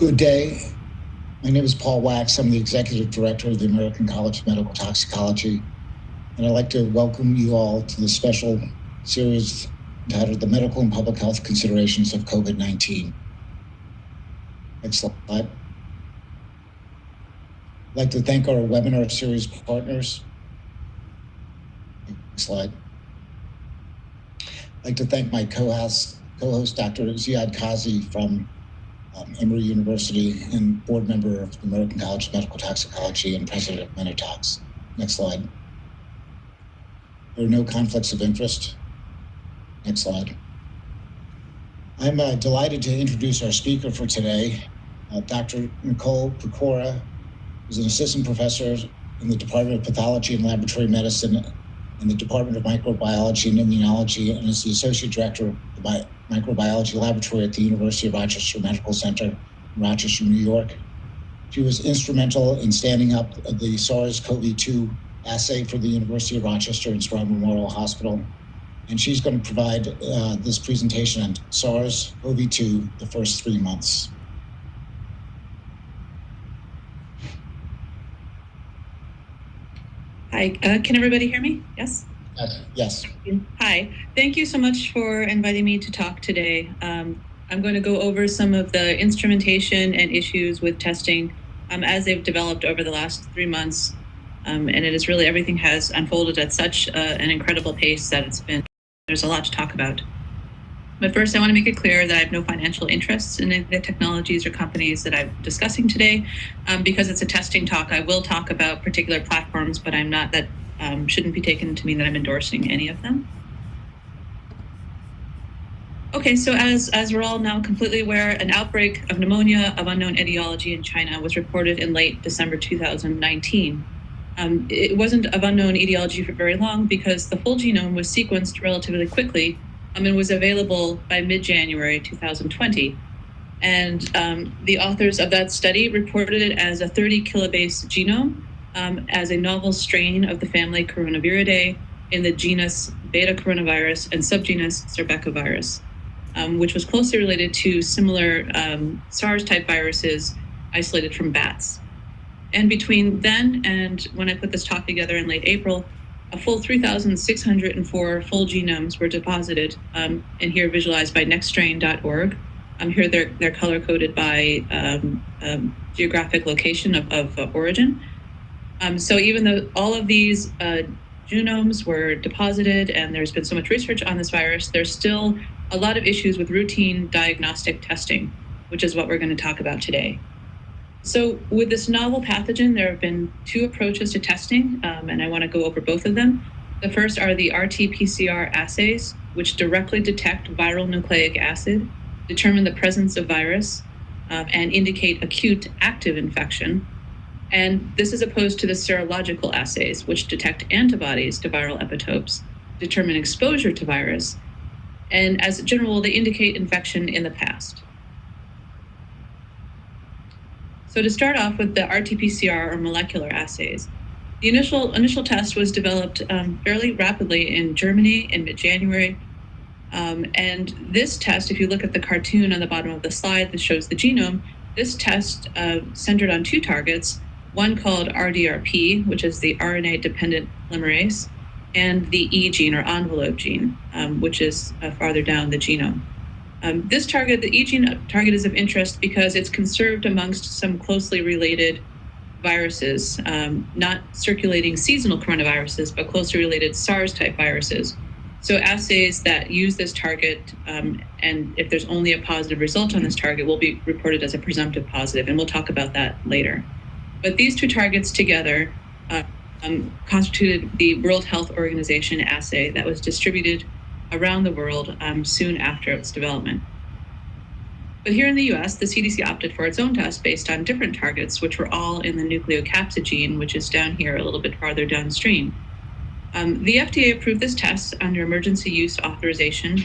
Good day. My name is Paul Wax. I'm the Executive Director of the American College of Medical Toxicology, and I'd like to welcome you all to this special series entitled The Medical and Public Health Considerations of COVID-19. Next slide. I'd like to thank our webinar series partners. Next slide. I'd like to thank my co-host, Dr. Ziad Kazi from Emory University and board member of the American College of Medical Toxicology and president of Myrnäs. Next slide. There are no conflicts of interest. Next slide. I'm delighted to introduce our speaker for today, Dr. Nicole Pecora, who's an assistant professor in the Department of Pathology and Laboratory Medicine in the Department of Microbiology and Immunology, and is the associate director of the Microbiology Laboratory at the University of Rochester Medical Center in Rochester, New York. She was instrumental in standing up the SARS-CoV-2 assay for the University of Rochester and Strong Memorial Hospital. And she's going to provide this presentation on SARS-CoV-2, the first 3 months. Hi, can everybody hear me? Yes? Yes. Hi, thank you so much for inviting me to talk today. I'm going to go over some of the instrumentation and issues with testing as they've developed over the last 3 months. And it is really, everything has unfolded at such an incredible pace that there's a lot to talk about. But first, I want to make it clear that I have no financial interests in the technologies or companies that I'm discussing today. Because it's a testing talk, I will talk about particular platforms, but I'm not that shouldn't be taken to mean that I'm endorsing any of them. Okay, so as we're all now completely aware, an outbreak of pneumonia of unknown etiology in China was reported in late December 2019. It wasn't of unknown etiology for very long because the full genome was sequenced relatively quickly and was available by mid-January 2020. And the authors of that study reported it as a 30 kilobase genome as a novel strain of the family Coronaviridae in the genus beta coronavirus and subgenus Sarbecovirus, which was closely related to similar SARS-type viruses isolated from bats. And between then and when I put this talk together in late April, a full 3,604 full genomes were deposited, and here visualized by nextstrain.org. Here they're color-coded by geographic location of origin. So even though all of these genomes were deposited and there's been so much research on this virus, there's still a lot of issues with routine diagnostic testing, which is what we're going to talk about today. So with this novel pathogen, there have been two approaches to testing, and I want to go over both of them. The first are the RT-PCR assays, which directly detect viral nucleic acid, determine the presence of virus, and indicate acute active infection. And this is opposed to the serological assays, which detect antibodies to viral epitopes, determine exposure to virus, and as a general rule, they indicate infection in the past. So to start off with the RT-PCR or molecular assays, the initial test was developed fairly rapidly in Germany in mid-January. And this test, if you look at the cartoon on the bottom of the slide that shows the genome, this test centered on two targets, one called RDRP, which is the RNA-dependent polymerase, and the E gene or envelope gene, which is farther down the genome. This target, the E gene target, is of interest because it's conserved amongst some closely related viruses, not circulating seasonal coronaviruses, but closely related SARS-type viruses. So assays that use this target, and if there's only a positive result on this target, will be reported as a presumptive positive, and we'll talk about that later. But these two targets together constituted the World Health Organization assay that was distributed around the world soon after its development. But here in the US, the CDC opted for its own test based on different targets, which were all in the nucleocapsid gene, which is down here a little bit farther downstream. The FDA approved this test under emergency use authorization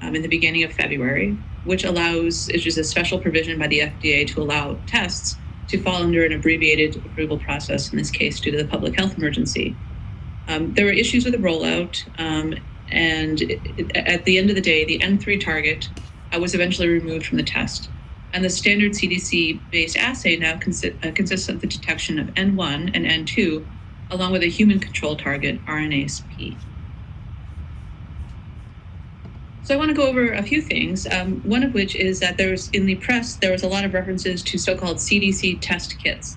in the beginning of February, which is a special provision by the FDA to allow tests to fall under an abbreviated approval process, in this case, due to the public health emergency. There were issues with the rollout, and at the end of the day, the N3 target was eventually removed from the test. And the standard CDC-based assay now consists of the detection of N1 and N2, along with a human control target, RNase-P. So I want to go over a few things, one of which is that in the press, there was a lot of references to so-called CDC test kits.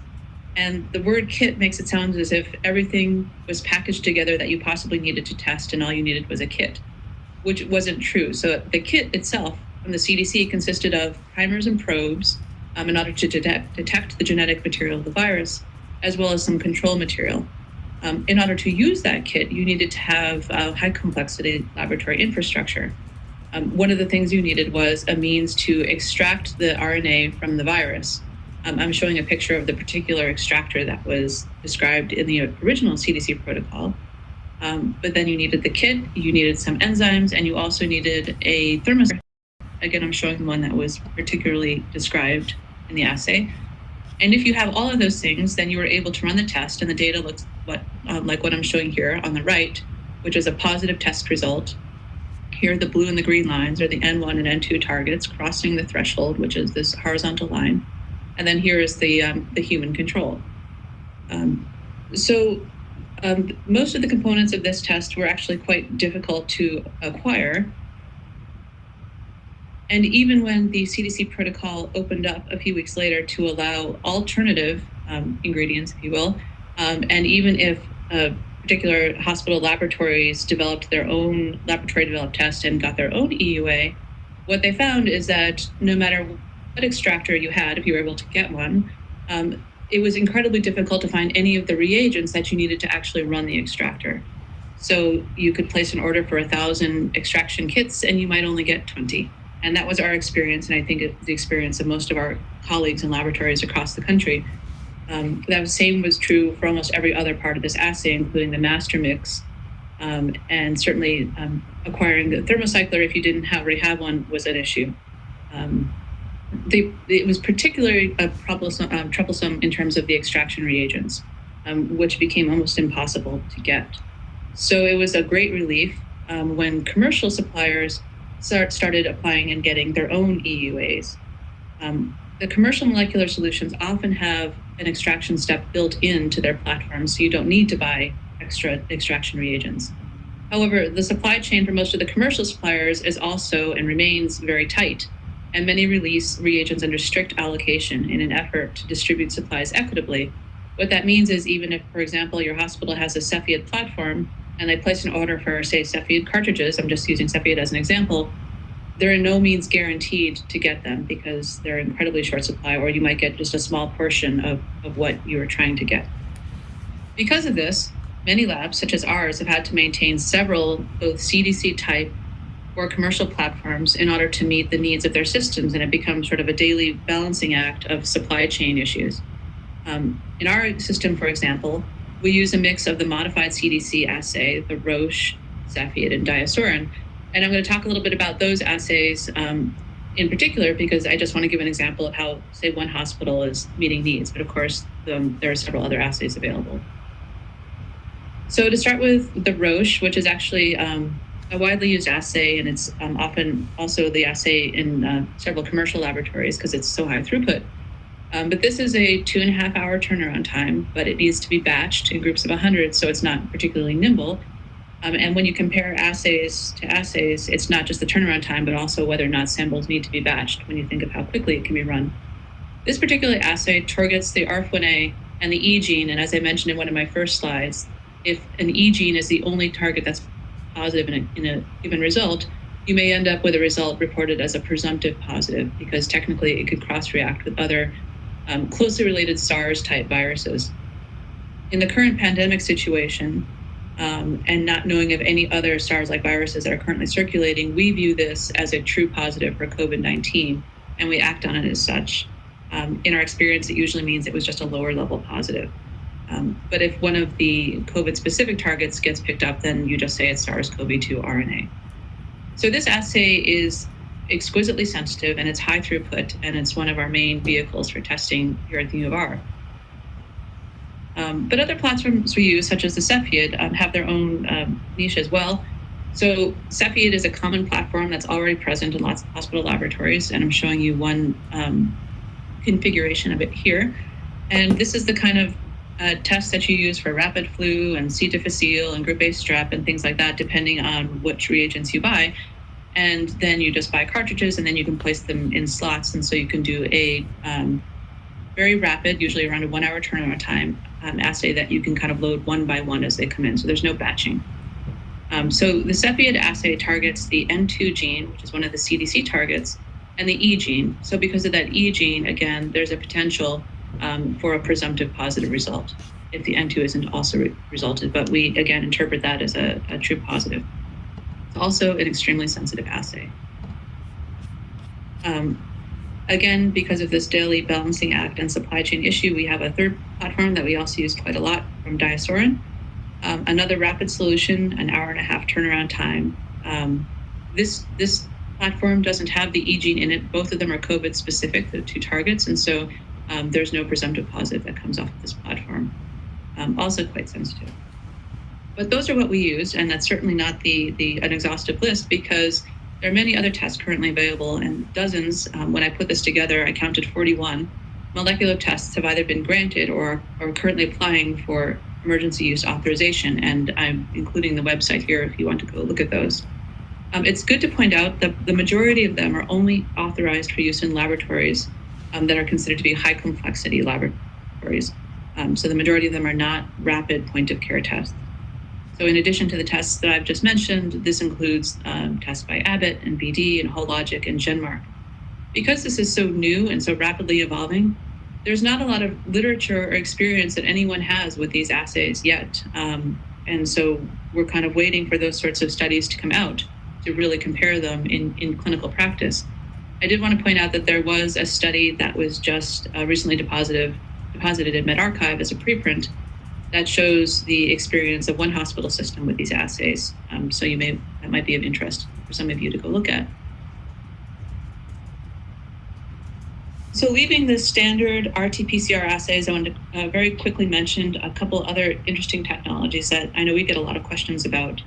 And the word kit makes it sound as if everything was packaged together that you possibly needed to test, and all you needed was a kit, which wasn't true. So the kit itself from the CDC consisted of primers and probes in order to detect the genetic material of the virus, as well as some control material. In order to use that kit, you needed to have high complexity laboratory infrastructure. One of the things you needed was a means to extract the RNA from the virus. I'm showing a picture of the particular extractor that was described in the original CDC protocol. But then you needed the kit, you needed some enzymes, and you also needed a thermostat. Again, I'm showing the one that was particularly described in the assay. And if you have all of those things, then you were able to run the test, and the data looks like what I'm showing here on the right, which is a positive test result. Here, the blue and the green lines are the N1 and N2 targets crossing the threshold, which is this horizontal line. And then here is the human control. Most of the components of this test were actually quite difficult to acquire. And even when the CDC protocol opened up a few weeks later to allow alternative ingredients, if you will, and even if particular hospital laboratories developed their own laboratory-developed test and got their own EUA, what they found is that no matter what extractor you had, if you were able to get one, it was incredibly difficult to find any of the reagents that you needed to actually run the extractor. So you could place an order for 1,000 extraction kits and you might only get 20. And that was our experience, and I think it's the experience of most of our colleagues in laboratories across the country. That same was true for almost every other part of this assay, including the master mix. And certainly acquiring the thermocycler, if you didn't already have one, was an issue. It was particularly troublesome in terms of the extraction reagents, which became almost impossible to get. So it was a great relief when commercial suppliers started applying and getting their own EUAs. The commercial molecular solutions often have an extraction step built into their platform, so you don't need to buy extra extraction reagents. However, the supply chain for most of the commercial suppliers is also and remains very tight, and many release reagents under strict allocation in an effort to distribute supplies equitably. What that means is even if, for example, your hospital has a Cepheid platform and they place an order for, say, Cepheid cartridges, I'm just using Cepheid as an example, they're in no means guaranteed to get them because they're incredibly short supply, or you might get just a small portion of what you were trying to get. Because of this, many labs, such as ours, have had to maintain several both CDC type or commercial platforms in order to meet the needs of their systems, and it becomes sort of a daily balancing act of supply chain issues. In our system, for example, we use a mix of the modified CDC assay, the Roche, Cepheid, and Diasorin. And I'm going to talk a little bit about those assays in particular, because I just want to give an example of how, say, one hospital is meeting needs. But of course, there are several other assays available. So to start with the Roche, which is actually a widely used assay, and it's often also the assay in several commercial laboratories because it's so high throughput. But this is a 2.5-hour turnaround time, but it needs to be batched in groups of 100, so it's not particularly nimble. And when you compare assays to assays, it's not just the turnaround time, but also whether or not samples need to be batched when you think of how quickly it can be run. This particular assay targets the ARF1A and the E gene, and as I mentioned in one of my first slides, if an E gene is the only target that's positive in a given result, you may end up with a result reported as a presumptive positive because technically it could cross-react with other closely related SARS-type viruses. In the current pandemic situation, and not knowing of any other SARS-like viruses that are currently circulating, we view this as a true positive for COVID-19, and we act on it as such. In our experience, it usually means it was just a lower level positive. But if one of the COVID-specific targets gets picked up, then you just say it's SARS-CoV-2 RNA. So this assay is exquisitely sensitive and it's high throughput, and it's one of our main vehicles for testing here at the U of R. But other platforms we use, such as the Cepheid, have their own niche as well. So Cepheid is a common platform that's already present in lots of hospital laboratories, and I'm showing you one configuration of it here. And this is the kind of test that you use for rapid flu and C. difficile and group A strep and things like that, depending on which reagents you buy. And then you just buy cartridges, and then you can place them in slots. And so you can do a very rapid, usually around a 1 hour turnaround time assay that you can kind of load one by one as they come in. So there's no batching. So the Cepheid assay targets the N2 gene, which is one of the CDC targets, and the E gene. So because of that E gene, again, there's a potential for a presumptive positive result if the N2 isn't also resulted. But we, again, interpret that as a true positive. It's also an extremely sensitive assay. Again, because of this daily balancing act and supply chain issue, we have a third platform that we also use quite a lot from Diasorin. Another rapid solution, an 1.5 hour turnaround time. This platform doesn't have the E gene in it. Both of them are COVID specific, the two targets, and so there's no presumptive positive that comes off of this platform. Also quite sensitive. But those are what we use, and that's certainly not an exhaustive list, because there are many other tests currently available, and dozens. When I put this together, I counted 41 molecular tests have either been granted or are currently applying for emergency use authorization, and I'm including the website here if you want to go look at those. It's good to point out that the majority of them are only authorized for use in laboratories that are considered to be high complexity laboratories. So the majority of them are not rapid point of care tests. So in addition to the tests that I've just mentioned, this includes tests by Abbott and BD and Hologic and GenMark. Because this is so new and so rapidly evolving, there's not a lot of literature or experience that anyone has with these assays yet. And so we're kind of waiting for those sorts of studies to come out to really compare them in clinical practice. I did want to point out that there was a study that was just recently deposited in medRxiv as a preprint that shows the experience of one hospital system with these assays. So that might be of interest for some of you to go look at. So leaving the standard RT-PCR assays, I want to very quickly mention a couple other interesting technologies that I know we get a lot of questions about.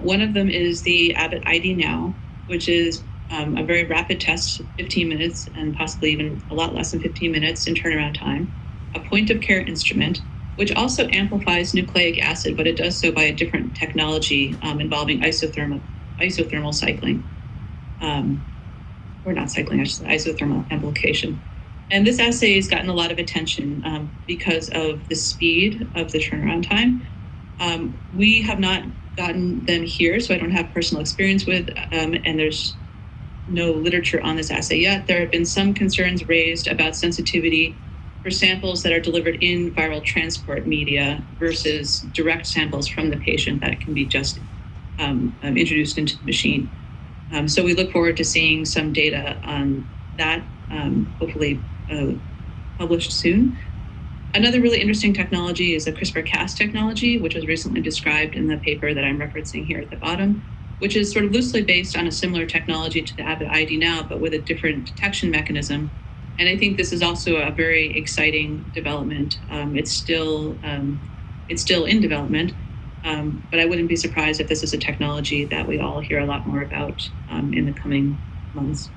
One of them is the Abbott ID Now, which is a very rapid test, 15 minutes, and possibly even a lot less than 15 minutes in turnaround time, a point of care instrument, which also amplifies nucleic acid, but it does so by a different technology involving isothermal cycling. Or not cycling, I should say isothermal amplification. And this assay has gotten a lot of attention because of the speed of the turnaround time. We have not gotten them here, so I don't have personal experience with, and there's no literature on this assay yet. There have been some concerns raised about sensitivity for samples that are delivered in viral transport media versus direct samples from the patient that can be just introduced into the machine. So we look forward to seeing some data on that, hopefully published soon. Another really interesting technology is a CRISPR-Cas technology, which was recently described in the paper that I'm referencing here at the bottom, which is sort of loosely based on a similar technology to the Abbott ID Now, but with a different detection mechanism. And I think this is also a very exciting development. It's still in development, but I wouldn't be surprised if this is a technology that we all hear a lot more about in the coming months.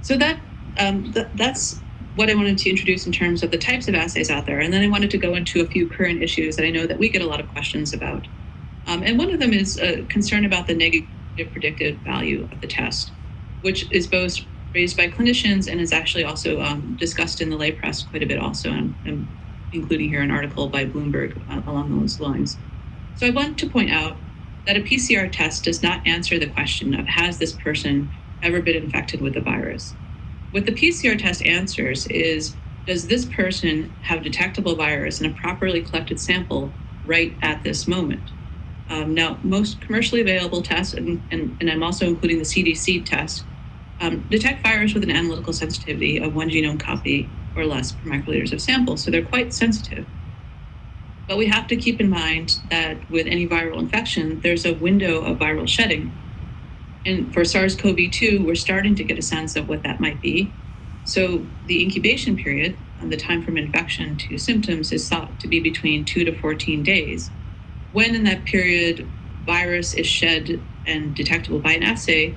So that's what I wanted to introduce in terms of the types of assays out there. And then I wanted to go into a few current issues that I know that we get a lot of questions about. And one of them is a concern about the negative predictive value of the test, which is both raised by clinicians and is actually also discussed in the lay press quite a bit also, and including here an article by Bloomberg along those lines. So I want to point out that a PCR test does not answer the question of has this person ever been infected with the virus. What the PCR test answers is, does this person have detectable virus in a properly collected sample right at this moment? Now, most commercially available tests, and I'm also including the CDC test, detect virus with an analytical sensitivity of 1 genome copy or less per microliters of sample, so they're quite sensitive. But we have to keep in mind that with any viral infection, there's a window of viral shedding. And for SARS-CoV-2, we're starting to get a sense of what that might be. So the incubation period, the time from infection to symptoms, is thought to be between 2 to 14 days. when in that period virus is shed and detectable by an assay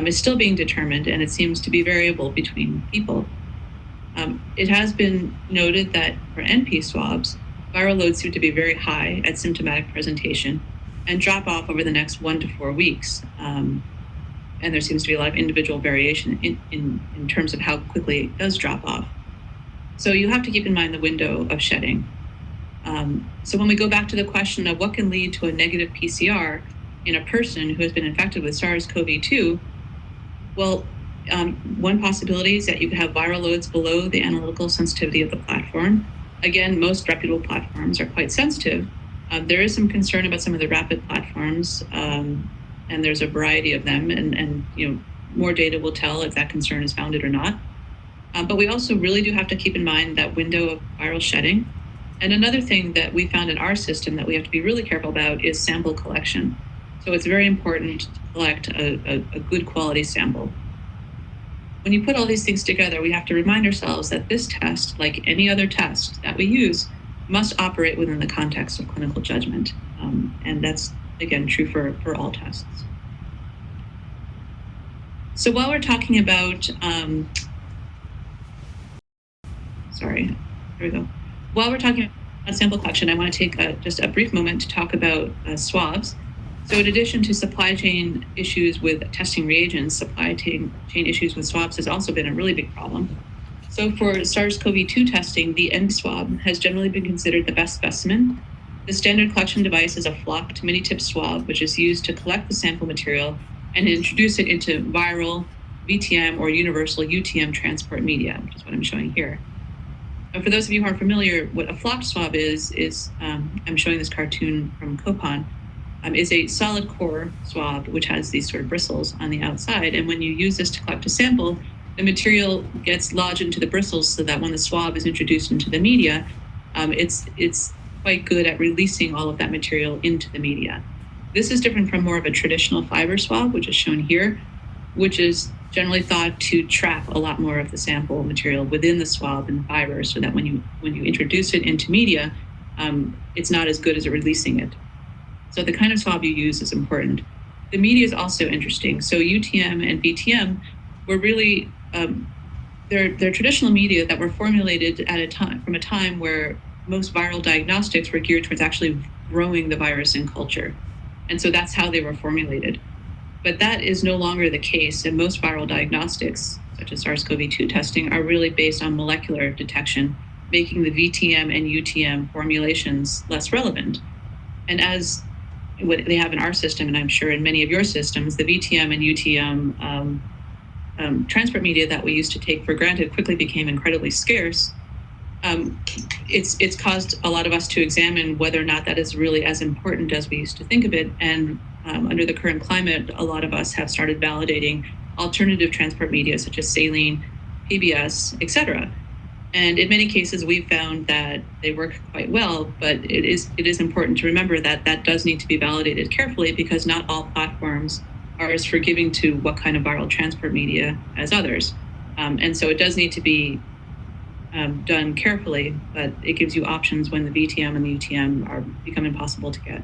is still being determined, and it seems to be variable between people. It has been noted that for NP swabs, viral loads seem to be very high at symptomatic presentation and drop off over the next 1 to 4 weeks. And there seems to be a lot of individual variation in terms of how quickly it does drop off. So you have to keep in mind the window of shedding. So when we go back to the question of what can lead to a negative PCR in a person who has been infected with SARS-CoV-2, well, one possibility is that you could have viral loads below the analytical sensitivity of the platform. Again, most reputable platforms are quite sensitive. There is some concern about some of the rapid platforms, and there's a variety of them, and more data will tell if that concern is founded or not. But we also really do have to keep in mind that window of viral shedding. And another thing that we found in our system that we have to be really careful about is sample collection. So it's very important to collect a good quality sample. When you put all these things together, we have to remind ourselves that this test, like any other test that we use, must operate within the context of clinical judgment. And that's, again, true for all tests. So while we're talking about, While we're talking about sample collection, I want to take just a brief moment to talk about swabs. So in addition to supply chain issues with testing reagents, supply chain issues with swabs has also been a really big problem. So for SARS-CoV-2 testing, the N swab has generally been considered the best specimen. The standard collection device is a flocked mini-tip swab, which is used to collect the sample material and introduce it into viral, VTM, or universal UTM transport media, which is what I'm showing here. For those of you who aren't familiar, what a flocked swab is I'm showing this cartoon from Copan, is a solid core swab, which has these sort of bristles on the outside. And when you use this to collect a sample, the material gets lodged into the bristles so that when the swab is introduced into the media, it's quite good at releasing all of that material into the media. This is different from more of a traditional fiber swab, which is shown here, which is generally thought to trap a lot more of the sample material within the swab and the fiber, so that when you introduce it into media, it's not as good as at releasing it. So the kind of swab you use is important. The media is also interesting. So UTM and VTM were really they're traditional media that were formulated at a time where most viral diagnostics were geared towards actually growing the virus in culture, and so that's how they were formulated. But that is no longer the case, and most viral diagnostics, such as SARS-CoV-2 testing, are really based on molecular detection, making the VTM and UTM formulations less relevant. And as what they have in our system, and I'm sure in many of your systems, the VTM and UTM transport media that we used to take for granted quickly became incredibly scarce. It's caused a lot of us to examine whether or not that is really as important as we used to think of it. And under the current climate, a lot of us have started validating alternative transport media such as saline, PBS, et cetera. And in many cases, we've found that they work quite well, but it is important to remember that that does need to be validated carefully, because not all platforms are as forgiving to what kind of viral transport media as others. And so it does need to be done carefully, but it gives you options when the VTM and the UTM are become impossible to get.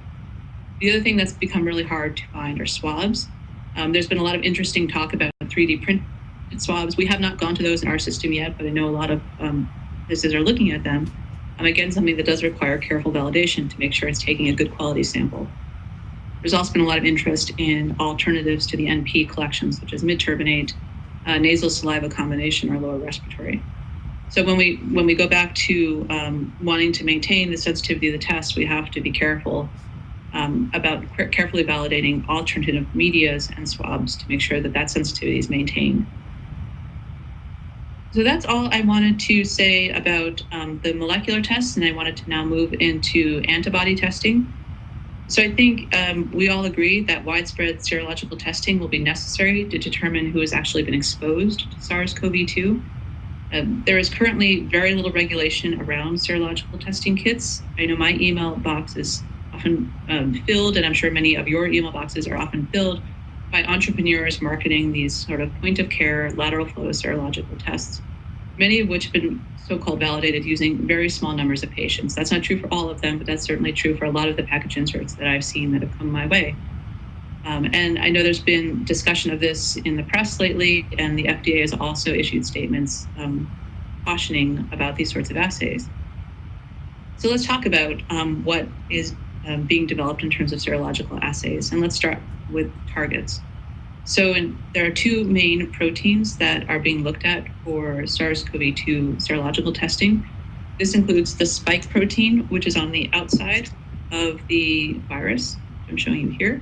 The other thing that's become really hard to find are swabs. There's been a lot of interesting talk about 3D printed swabs. We have not gone to those in our system yet, but I know a lot of places are looking at them. Again, something that does require careful validation to make sure it's taking a good quality sample. There's also been a lot of interest in alternatives to the NP collections, such as mid-turbinate, nasal saliva combination, or lower respiratory. So when we go back to wanting to maintain the sensitivity of the test, we have to be careful about carefully validating alternative medias and swabs to make sure that that sensitivity is maintained. So that's all I wanted to say about the molecular tests, and I wanted to now move into antibody testing. So I think we all agree that widespread serological testing will be necessary to determine who has actually been exposed to SARS-CoV-2. There is currently very little regulation around serological testing kits. I know my email box is often filled, and I'm sure many of your email boxes are often filled by entrepreneurs marketing these sort of point-of-care lateral flow serological tests. many of which have been so-called validated using very small numbers of patients. That's not true for all of them, but that's certainly true for a lot of the package inserts that I've seen that have come my way. And I know there's been discussion of this in the press lately, and the FDA has also issued statements cautioning about these sorts of assays. So let's talk about what is being developed in terms of serological assays, and let's start with targets. So there are two main proteins that are being looked at for SARS-CoV-2 serological testing. This includes the spike protein, which is on the outside of the virus, which I'm showing you here.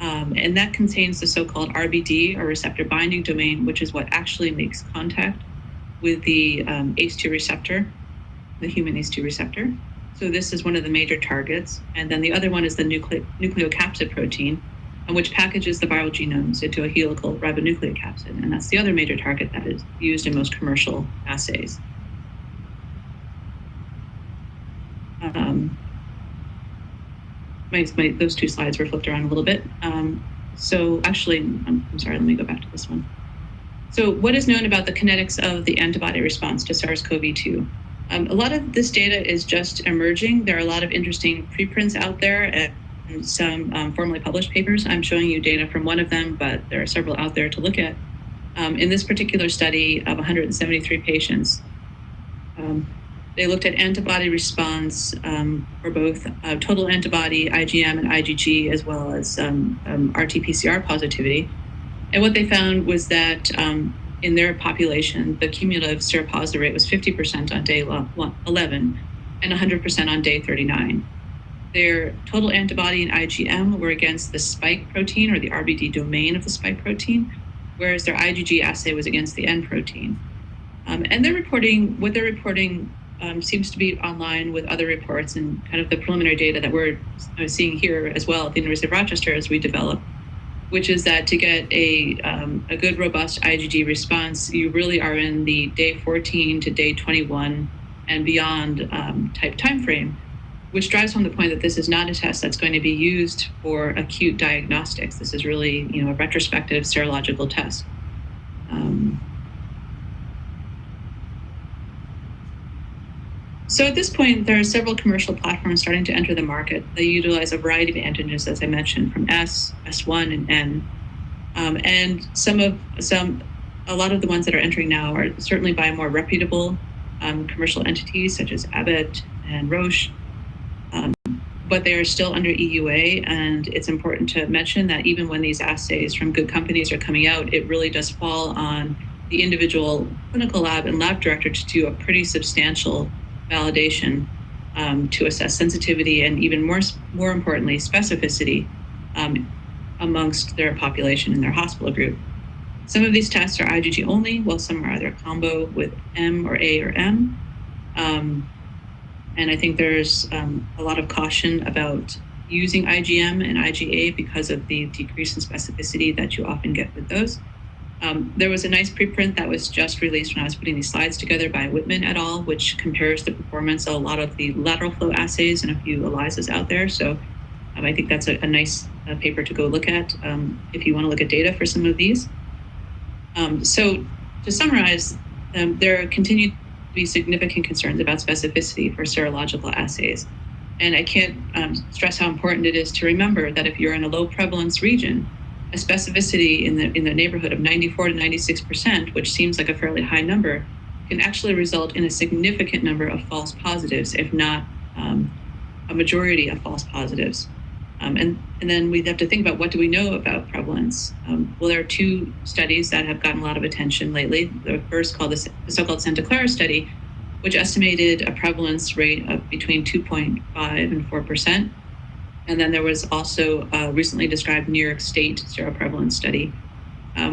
And that contains the so-called RBD, or receptor binding domain, which is what actually makes contact with the ACE2 receptor, the human ACE2 receptor. So this is one of the major targets. And then the other one is the nucleocapsid protein, which packages the viral genomes into a helical ribonucleocapsid. And that's the other major target that is used in most commercial assays. Those two slides were flipped around a little bit. So actually, I'm sorry, let me go back to this one. So what is known about the kinetics of the antibody response to SARS-CoV-2? A lot of this data is just emerging. There are a lot of interesting preprints out there and some formally published papers. I'm showing you data from one of them, but there are several out there to look at. In this particular study of 173 patients, they looked at antibody response for both total antibody, IgM and IgG, as well as RT-PCR positivity. And what they found was that in their population, the cumulative seropositive rate was 50% on day 11 and 100% on day 39. Their total antibody and IgM were against the spike protein, or the RBD domain of the spike protein, whereas their IgG assay was against the N protein. And what they're reporting seems to be online with other reports and kind of the preliminary data that we're seeing here as well at the University of Rochester as we develop, which is that to get a good, robust IgG response, you really are in the day 14 to day 21 and beyond type timeframe, which drives home the point that this is not a test that's going to be used for acute diagnostics. This is really, a retrospective serological test. So at this point, there are several commercial platforms starting to enter the market. They utilize a variety of antigens, as I mentioned, from S, S1, and N. And a lot of the ones that are entering now are certainly by more reputable commercial entities such as Abbott and Roche. But they are still under EUA, and it's important to mention that even when these assays from good companies are coming out, it really does fall on the individual clinical lab and lab director to do a pretty substantial validation to assess sensitivity and even more importantly, specificity amongst their population in their hospital group. Some of these tests are IgG only, while some are either a combo with M or A or M. And I think there's a lot of caution about using IgM and IgA because of the decrease in specificity that you often get with those. There was a nice preprint that was just released when I was putting these slides together by Whitman et al., which compares the performance of a lot of the lateral flow assays and a few ELISAs out there. So I think that's a nice paper to go look at if you want to look at data for some of these. So to summarize, there continue to be significant concerns about specificity for serological assays. And I can't stress how important it is to remember that if you're in a low prevalence region, a specificity in the neighborhood of 94 to 96%, which seems like a fairly high number, can actually result in a significant number of false positives, if not a majority of false positives. And then we have to think about, what do we know about prevalence? Well, there are two studies that have gotten a lot of attention lately. The first, called the so-called Santa Clara study, which estimated a prevalence rate of between 2.5 and 4%. And then there was also a recently described New York State seroprevalence study,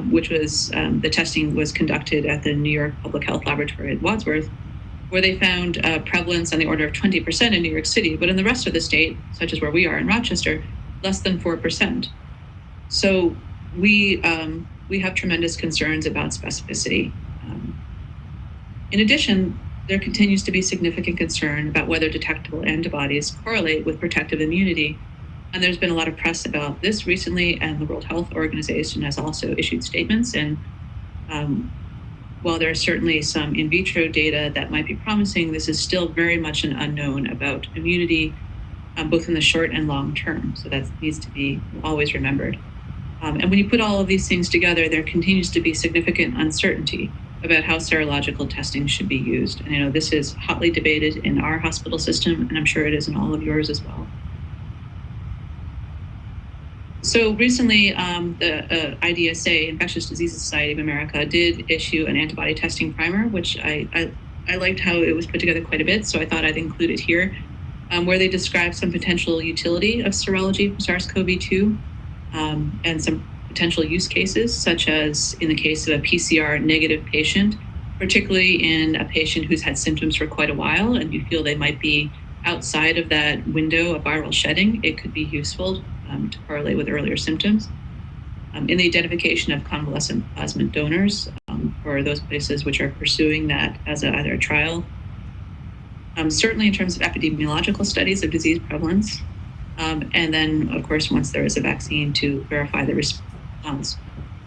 which was the testing was conducted at the New York Public Health Laboratory at Wadsworth, where they found prevalence on the order of 20% in New York City, but in the rest of the state, such as where we are in Rochester, less than 4%. So we have tremendous concerns about specificity. In addition, there continues to be significant concern about whether detectable antibodies correlate with protective immunity. And there's been a lot of press about this recently, and the World Health Organization has also issued statements. And while there are certainly some in vitro data that might be promising, this is still very much an unknown about immunity, both in the short and long term. So that needs to be always remembered. And when you put all of these things together, there continues to be significant uncertainty about how serological testing should be used. And I know this is hotly debated in our hospital system, and I'm sure it is in all of yours as well. So recently, the IDSA, Infectious Diseases Society of America, did issue an antibody testing primer, which I liked how it was put together quite a bit, so I thought I'd include it here, where they describe some potential utility of serology for SARS-CoV-2 and some potential use cases, such as in the case of a PCR negative patient, particularly in a patient who's had symptoms for quite a while and you feel they might be outside of that window of viral shedding. It could be useful to correlate with earlier symptoms. In the identification of convalescent plasma donors for those places which are pursuing that as either a trial. Certainly in terms of epidemiological studies of disease prevalence. And then, of course, once there is a vaccine, to verify the response.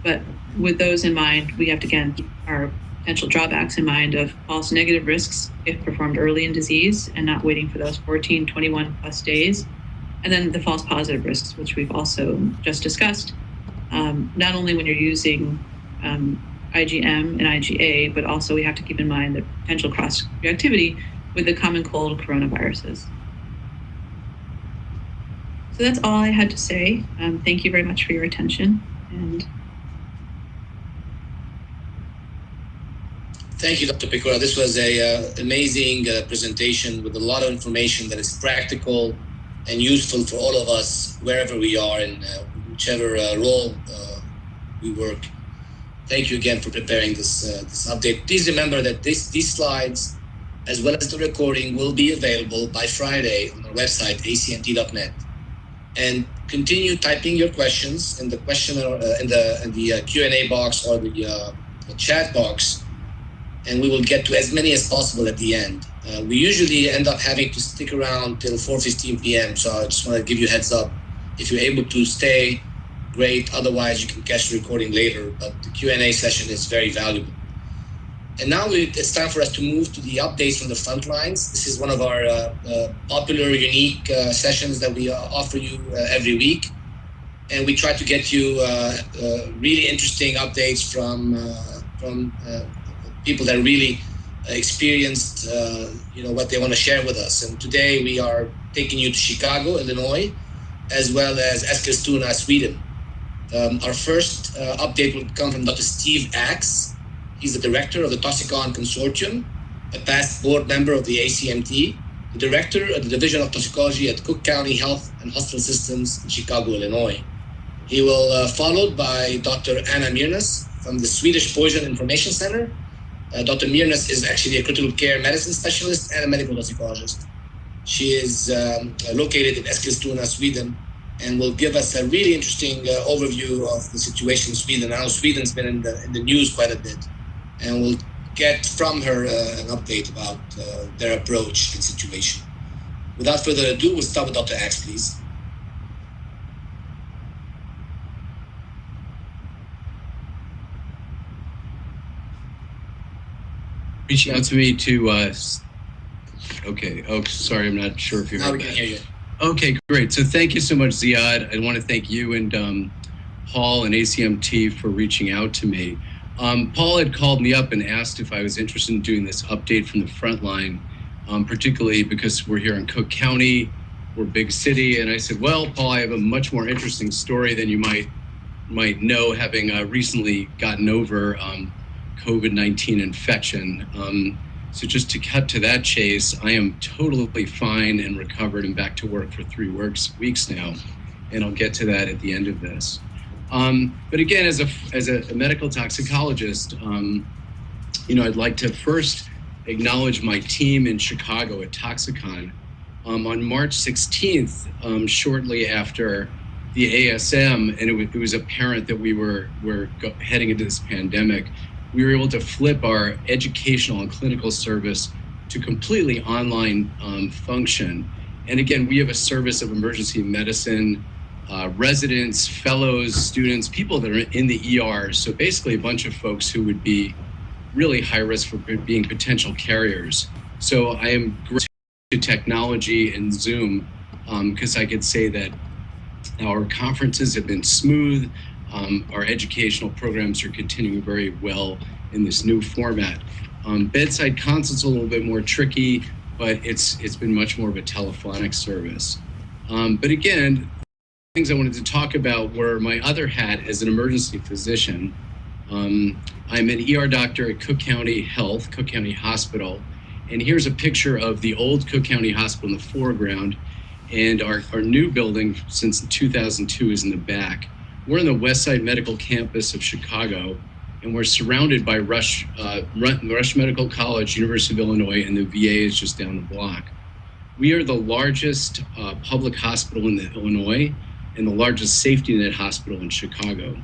But with those in mind, we have to, again, keep our potential drawbacks in mind of false negative risks if performed early in disease and not waiting for those 14, 21 plus days. And then the false positive risks, which we've also just discussed, not only when you're using IgM and IgA, but also we have to keep in mind the potential cross-reactivity with the common cold coronaviruses. So that's all I had to say. Thank you very much for your attention. And thank you, Dr. Pecora. This was an amazing presentation with a lot of information that is practical and useful for all of us, wherever we are and whichever role we work. Thank you again for preparing this update. Please remember that these slides, as well as the recording, will be available by Friday on our website, acmt.net. And continue typing your questions in the question in the Q&A box or the chat box, and we will get to as many as possible at the end. We usually end up having to stick around till 4:15 p.m. So I just want to give you a heads up. If you're able to stay, great. Otherwise, you can catch the recording later. But the Q&A session is very valuable. And now it's time for us to move to the updates from the front lines. This is one of our popular, unique sessions that we offer you every week. And we try to get you really interesting updates from people that really experienced what they want to share with us. And today we are taking you to Chicago, Illinois, as well as Eskilstuna, Sweden. Our first update will come from Dr. Steve Axe. He's the director of the Toxicon Consortium, a past board member of the ACMT, the director of the Division of Toxicology at Cook County Health and Hospital Systems in Chicago, Illinois. He will followed by Dr. Anna Myrnäs from the Swedish Poison Information Center. Dr. Myrnäs is actually a critical care medicine specialist and a medical toxicologist. She is located in Eskilstuna, Sweden, and will give us a really interesting overview of the situation in Sweden. Now, Sweden's been in the news quite a bit, and we'll get from her an update about their approach and situation. Without further ado, we'll start with Dr. Axe, please. Reaching out to me to, okay, oh, sorry, I'm not sure if you heard that. Now we can hear you. Okay, great. So thank you so much, Ziad. I want to thank you and Paul and ACMT for reaching out to me. Paul had called me up and asked if I was interested in doing this update from the front line, particularly because we're here in Cook County, we're a big city. And I said, well, Paul, I have a much more interesting story than you might know, having recently gotten over COVID-19 infection. So just to cut to that chase, I am totally fine and recovered and back to work for 3 weeks now. And I'll get to that at the end of this. But again, as a medical toxicologist, I'd like to first acknowledge my team in Chicago at Toxicon. On March 16th, shortly after the ASM, and it was apparent that we were heading into this pandemic, we were able to flip our educational and clinical service to completely online function. And again, we have a service of emergency medicine, residents, fellows, students, people that are in the ER. So basically a bunch of folks who would be really high risk for being potential carriers. So I am grateful to technology and Zoom because I could say that our conferences have been smooth. Our educational programs are continuing very well in this new format. Bedside consults a little bit more tricky, but it's been much more of a telephonic service. But again, things I wanted to talk about were my other hat as an emergency physician. I'm an ER doctor at Cook County Health, Cook County Hospital. And here's a picture of the old Cook County Hospital in the foreground. And our new building since 2002 is in the back. We're in the West Side Medical Campus of Chicago, and we're surrounded by Rush Medical College, University of Illinois, and the VA is just down the block. We are the largest public hospital in Illinois and the largest safety net hospital in Chicago.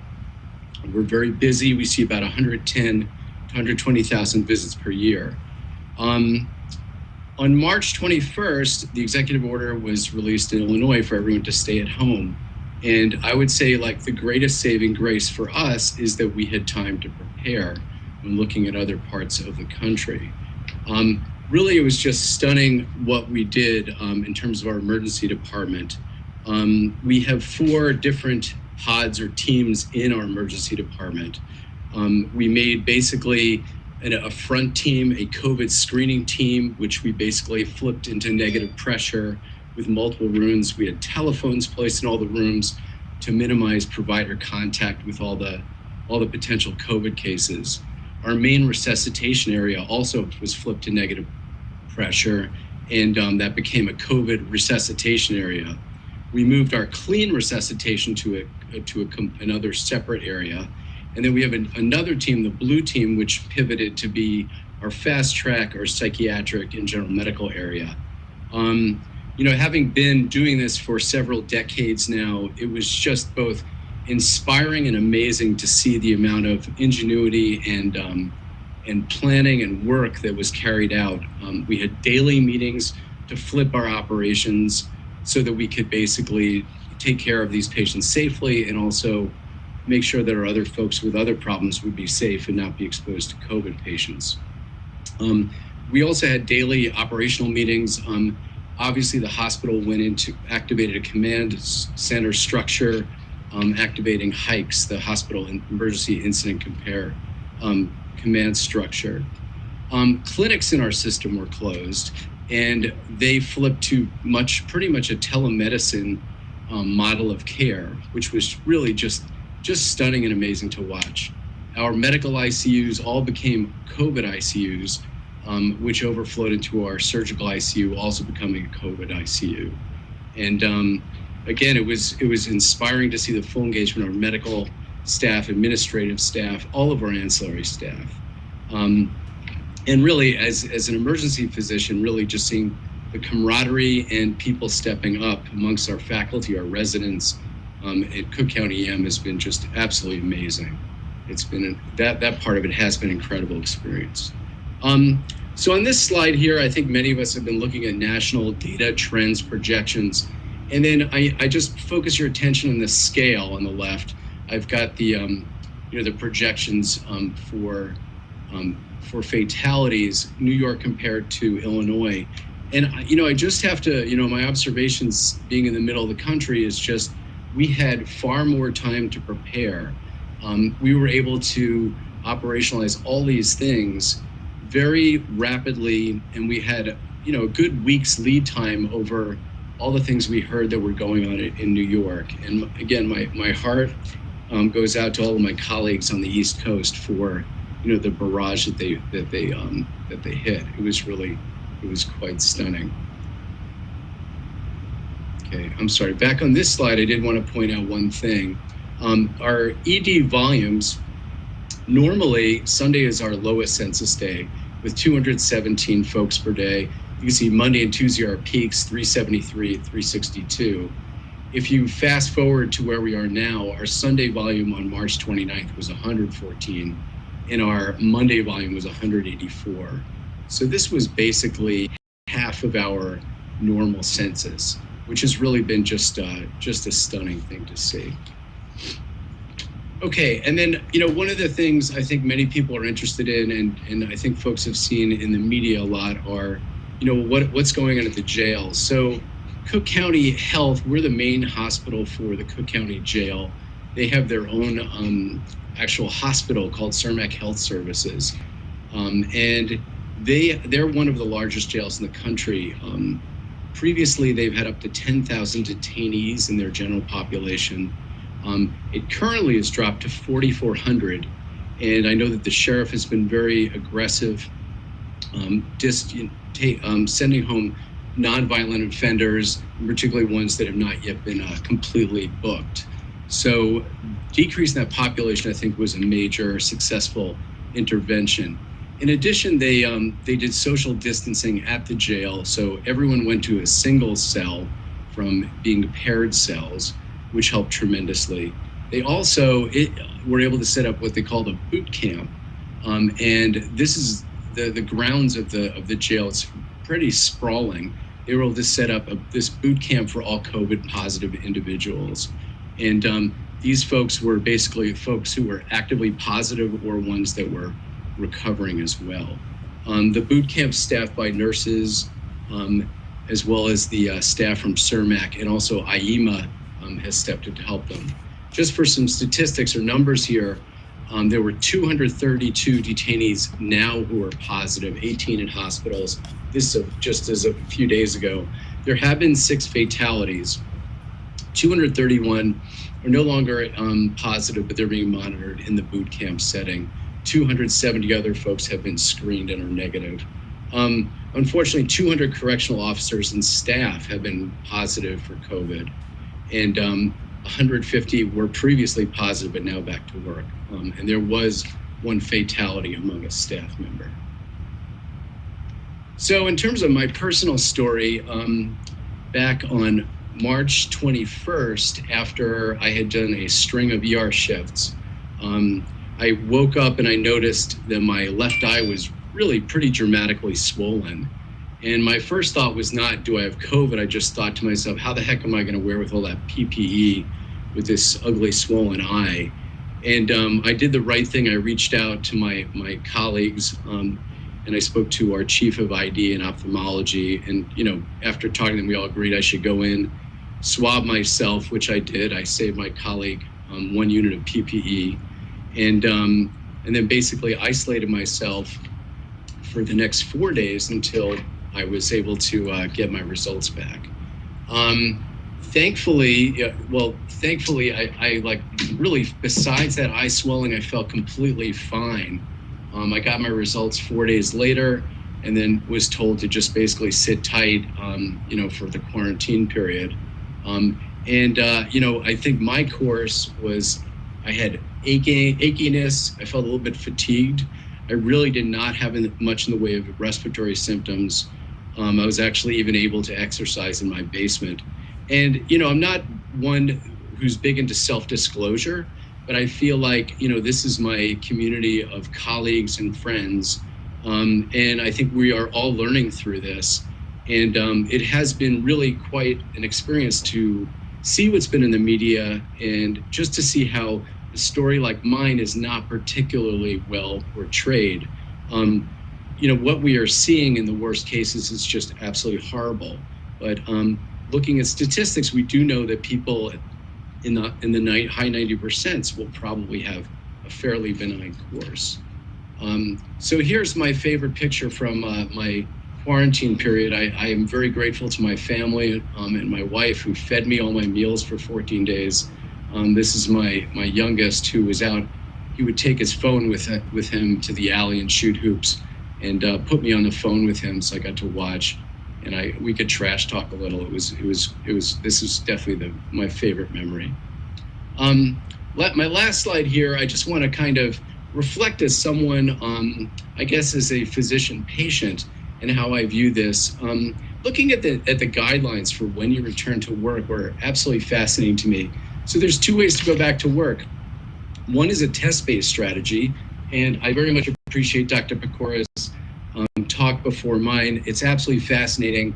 We're very busy. We see about 110 to 120,000 visits per year. On March 21st, the executive order was released in Illinois for everyone to stay at home. And I would say like the greatest saving grace for us is that we had time to prepare when looking at other parts of the country. Really, it was just stunning what we did in terms of our emergency department. We have 4 different pods or teams in our emergency department. We made basically a front team, a COVID screening team, which we basically flipped into negative pressure with multiple rooms. We had telephones placed in all the rooms to minimize provider contact with all the potential COVID cases. Our main resuscitation area also was flipped to negative pressure, and that became a COVID resuscitation area. We moved our clean resuscitation to another separate area. And then we have another team, the blue team, which pivoted to be our fast track, our psychiatric and general medical area. Having been doing this for several decades now, it was just both inspiring and amazing to see the amount of ingenuity and planning and work that was carried out. We had daily meetings to flip our operations so that we could basically take care of these patients safely and also make sure that our other folks with other problems would be safe and not be exposed to COVID patients. We also had daily operational meetings. Obviously, the hospital activated a command center structure, activating HICS, the Hospital Emergency Incident Command Structure. Clinics in our system were closed, and they flipped to pretty much a telemedicine model of care, which was really just stunning and amazing to watch. Our medical ICUs all became COVID ICUs, which overflowed into our surgical ICU, also becoming a COVID ICU. And again, it was inspiring to see the full engagement of our medical staff, administrative staff, all of our ancillary staff. And really, as an emergency physician, really just seeing the camaraderie and people stepping up amongst our faculty, our residents at Cook County EM has been just absolutely amazing. It's been that part of it has been an incredible experience. So on this slide here, I think many of us have been looking at national data, trends, projections, and then I just focus your attention on the scale on the left. I've got the the projections for fatalities, New York compared to Illinois. And, I just have to, my observations being in the middle of the country is just, we had far more time to prepare. We were able to operationalize all these things very rapidly. And we had, a good week's lead time over all the things we heard that were going on in New York. And again, my heart goes out to all of my colleagues on the East Coast for, the barrage that they hit. It was quite stunning. Okay, I'm sorry. Back on this slide, I did want to point out one thing. Our ED volumes, normally Sunday is our lowest census day with 217 folks per day. You can see Monday and Tuesday are peaks, 373, 362. If you fast forward to where we are now, our Sunday volume on March 29th was 114, and our Monday volume was 184. So this was basically half of our normal census, which has really been just a stunning thing to see. Okay, and then, one of the things I think many people are interested in, and I think folks have seen in the media a lot, are, what's going on at the jail. So Cook County Health, we're the main hospital for the Cook County Jail. They have their own actual hospital called CERMAK Health Services. And they're one of the largest jails in the country. Previously, they've had up to 10,000 detainees in their general population. It currently has dropped to 4,400. And I know that the sheriff has been very aggressive, sending home nonviolent offenders, particularly ones that have not yet been completely booked. So decreasing that population, I think, was a major successful intervention. In addition, they did social distancing at the jail. So everyone went to a single cell from being paired cells, which helped tremendously. They also were able to set up what they called a boot camp. And this is the grounds of the jail. It's pretty sprawling. They were able to set up this boot camp for all COVID positive individuals. And these folks were basically folks who were actively positive or ones that were recovering as well. The boot camp staffed by nurses, as well as the staff from CERMAK, and also IEMA has stepped in to help them. Just for some statistics or numbers here, there were 232 detainees now who are positive, 18 in hospitals. This is just as a few days ago. There have been 6 fatalities. 231 are no longer positive, but they're being monitored in the boot camp setting. 270 other folks have been screened and are negative. Unfortunately, 200 correctional officers and staff have been positive for COVID, and 150 were previously positive but now back to work. And there was 1 fatality among a staff member. So in terms of my personal story, back on March 21st, after I had done a string of ER shifts, I woke up and I noticed that my left eye was really pretty dramatically swollen. And my first thought was not, do I have COVID? I just thought to myself, how the heck am I going to wear with all that PPE with this ugly swollen eye? And I did the right thing. I reached out to my colleagues, and I spoke to our chief of ID and ophthalmology. And, after talking to them, we all agreed I should go in, swab myself, which I did. I saved my colleague 1 unit of PPE. And then basically isolated myself for the next 4 days until I was able to get my results back. Thankfully, I like really, besides that eye swelling, I felt completely fine. I got my results 4 days later, and then was told to just basically sit tight, for the quarantine period. I think my course was, I had achiness. I felt a little bit fatigued. I really did not have much in the way of respiratory symptoms. I was actually even able to exercise in my basement. And, I'm not one who's big into self-disclosure, but I feel like, this is my community of colleagues and friends. And I think we are all learning through this. And it has been really quite an experience to see what's been in the media and just to see how a story like mine is not particularly well portrayed. What we are seeing in the worst cases is just absolutely horrible. But looking at statistics, we do know that people in the high 90% will probably have a fairly benign course. So here's my favorite picture from my quarantine period. I am very grateful to my family and my wife who fed me all my meals for 14 days. This is my youngest who was out. He would take his phone with him to the alley and shoot hoops, and put me on the phone with him, so I got to watch, and we could trash talk a little. This is definitely my favorite memory. My last slide here, I just want to kind of reflect as someone, I guess as a physician patient, and how I view this. Looking at the guidelines for when you return to work were absolutely fascinating to me. So there's 2 ways to go back to work. One is a test-based strategy, and I very much appreciate Dr. Pecora's talk before mine. It's absolutely fascinating.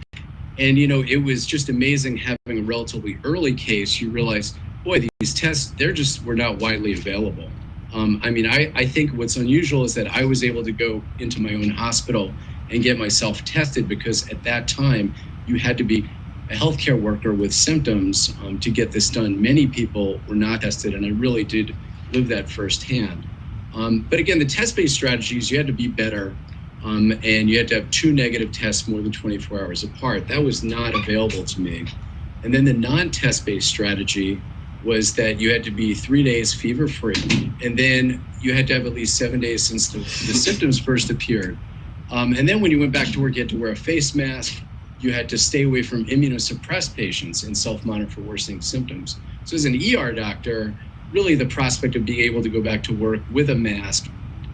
And, it was just amazing having a relatively early case. You realize, boy, these tests, were not widely available. I think what's unusual is that I was able to go into my own hospital and get myself tested, because at that time you had to be a healthcare worker with symptoms to get this done. Many people were not tested, and I really did live that firsthand. But again, the test-based strategies, you had to be better, and you had to have 2 negative tests more than 24 hours apart. That was not available to me. And then the non-test-based strategy was that you had to be 3 days fever-free, and then you had to have at least 7 days since the symptoms first appeared. And then when you went back to work, you had to wear a face mask. You had to stay away from immunosuppressed patients and self-monitor for worsening symptoms. So as an ER doctor, really the prospect of being able to go back to work with a mask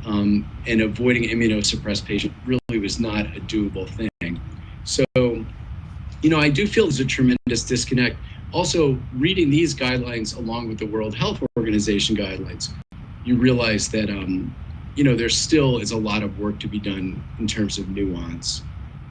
and avoiding immunosuppressed patients really was not a doable thing. So, I do feel there's a tremendous disconnect. Also, reading these guidelines along with the World Health Organization guidelines, you realize that, there still is a lot of work to be done in terms of nuance.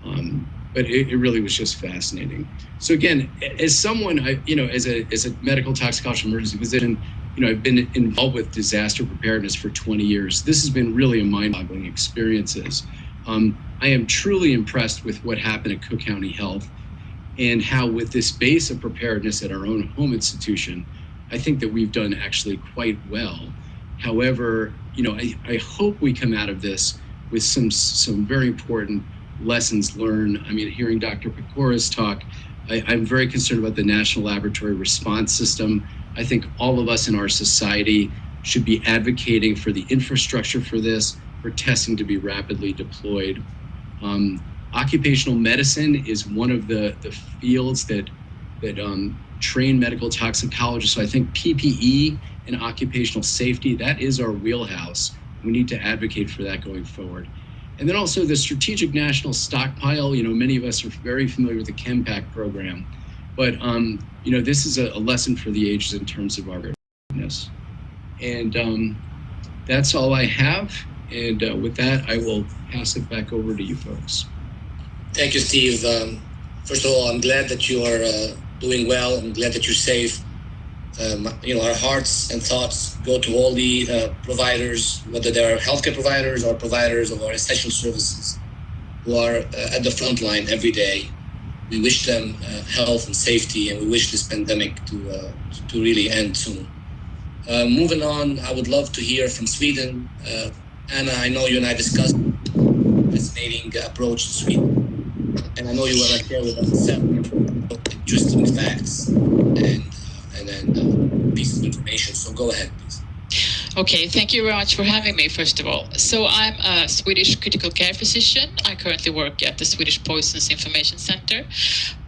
But it really was just fascinating. So again, as someone, as a medical toxicology emergency physician, I've been involved with disaster preparedness for 20 years. This has been really a mind-boggling experiences. I am truly impressed with what happened at Cook County Health, and how with this base of preparedness at our own home institution, I think that we've done actually quite well. However, I hope we come out of this with some very important lessons learned. Hearing Dr. Pecora's talk, I'm very concerned about the National Laboratory Response System. I think all of us in our society should be advocating for the infrastructure for this, for testing to be rapidly deployed. Occupational medicine is one of the fields that train medical toxicologists. So I think PPE and occupational safety, that is our wheelhouse. We need to advocate for that going forward. And then also the strategic national stockpile. Many of us are very familiar with the ChemPack program, but this is a lesson for the ages in terms of our preparedness. And that's all I have. And with that, I will pass it back over to you folks. Thank you, Steve. First of all, I'm glad that you are doing well. I'm glad that you're safe. Our hearts and thoughts go to all the providers, whether they're healthcare providers or providers of our essential services, who are at the front line every day. We wish them health and safety, and we wish this pandemic to really end soon. Moving on, I would love to hear from Sweden. Anna, I know you and I discussed a fascinating approach to Sweden, and I know you want to share with us some interesting facts and then pieces of information. So go ahead, please. Okay, thank you very much for having me, first of all. So I'm a Swedish critical care physician. I currently work at the Swedish Poisons Information Center,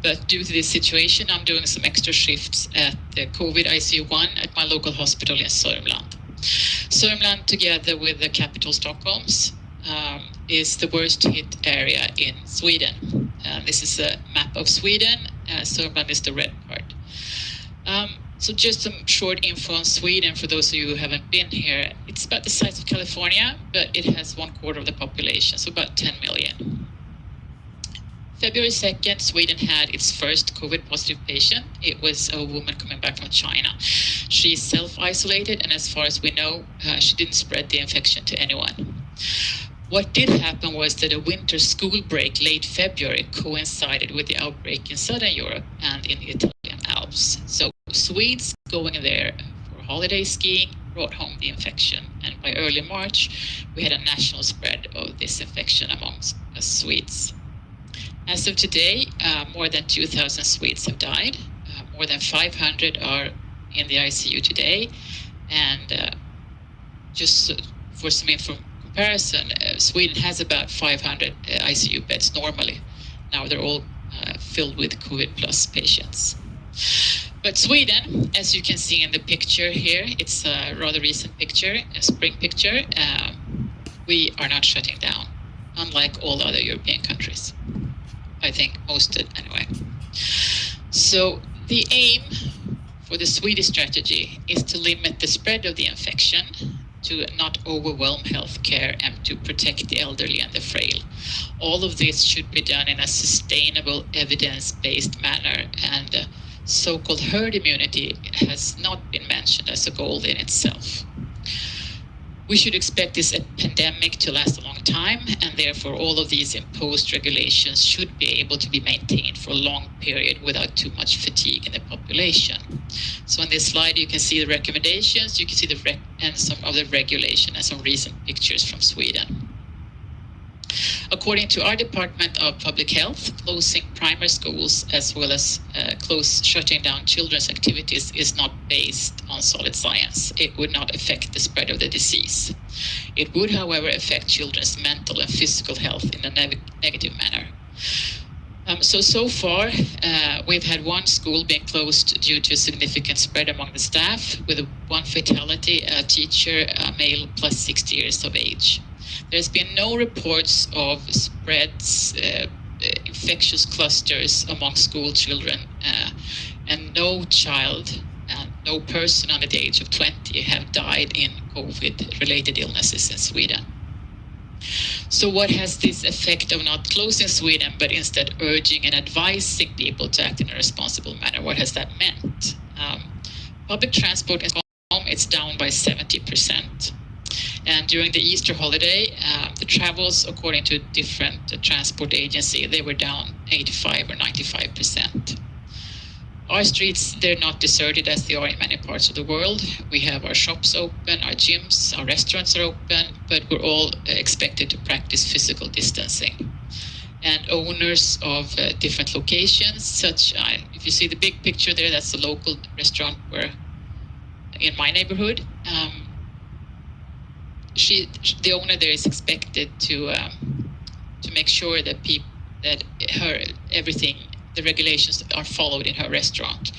but due to this situation, I'm doing some extra shifts at the COVID ICU 1 at my local hospital in Sörmland. Sörmland, together with the capital Stockholm's, is the worst hit area in Sweden. This is a map of Sweden. Sörmland is the red part. So just some short info on Sweden for those of you who haven't been here. It's about the size of California, but it has 1/4 of the population, so about 10 million. February 2nd, Sweden had its first COVID positive patient. It was a woman coming back from China. She's self-isolated, and as far as we know, she didn't spread the infection to anyone. What did happen was that a winter school break late February coincided with the outbreak in Southern Europe and in the Italian Alps. So Swedes going there for holiday skiing brought home the infection. And by early March, we had a national spread of this infection amongst Swedes. As of today, more than 2,000 Swedes have died. More than 500 are in the ICU today. And just for some comparison, Sweden has about 500 ICU beds normally. Now they're all filled with COVID plus patients. But Sweden, as you can see in the picture here, it's a rather recent picture, a spring picture. We are not shutting down, unlike all other European countries. I think most anyway. So the aim for the Swedish strategy is to limit the spread of the infection, to not overwhelm healthcare, and to protect the elderly and the frail. All of this should be done in a sustainable, evidence-based manner, and so-called herd immunity has not been mentioned as a goal in itself. We should expect this pandemic to last a long time, and therefore all of these imposed regulations should be able to be maintained for a long period without too much fatigue in the population. So on this slide, you can see the recommendations, you can see and some of the regulation and some recent pictures from Sweden. According to our Department of Public Health, closing primary schools as well as shutting down children's activities is not based on solid science. It would not affect the spread of the disease. It would, however, affect children's mental and physical health in a negative manner. So far, we've had one school being closed due to a significant spread among the staff, with one fatality, a teacher, a male plus 60 years of age. There's been no reports of spreads, infectious clusters among school children, and no child, no person under the age of 20 have died in COVID-related illnesses in Sweden. So what has this effect of not closing Sweden, but instead urging and advising people to act in a responsible manner? What has that meant? Public transport in Stockholm, it's down by 70%. And during the Easter holiday, the travels, according to different transport agencies, they were down 85 or 95%. Our streets, they're not deserted as they are in many parts of the world. We have our shops open, our gyms, our restaurants are open, but we're all expected to practice physical distancing. And owners of different locations, if you see the big picture there, that's the local restaurant in my neighborhood. The owner there is expected to make sure that the regulations are followed in her restaurant.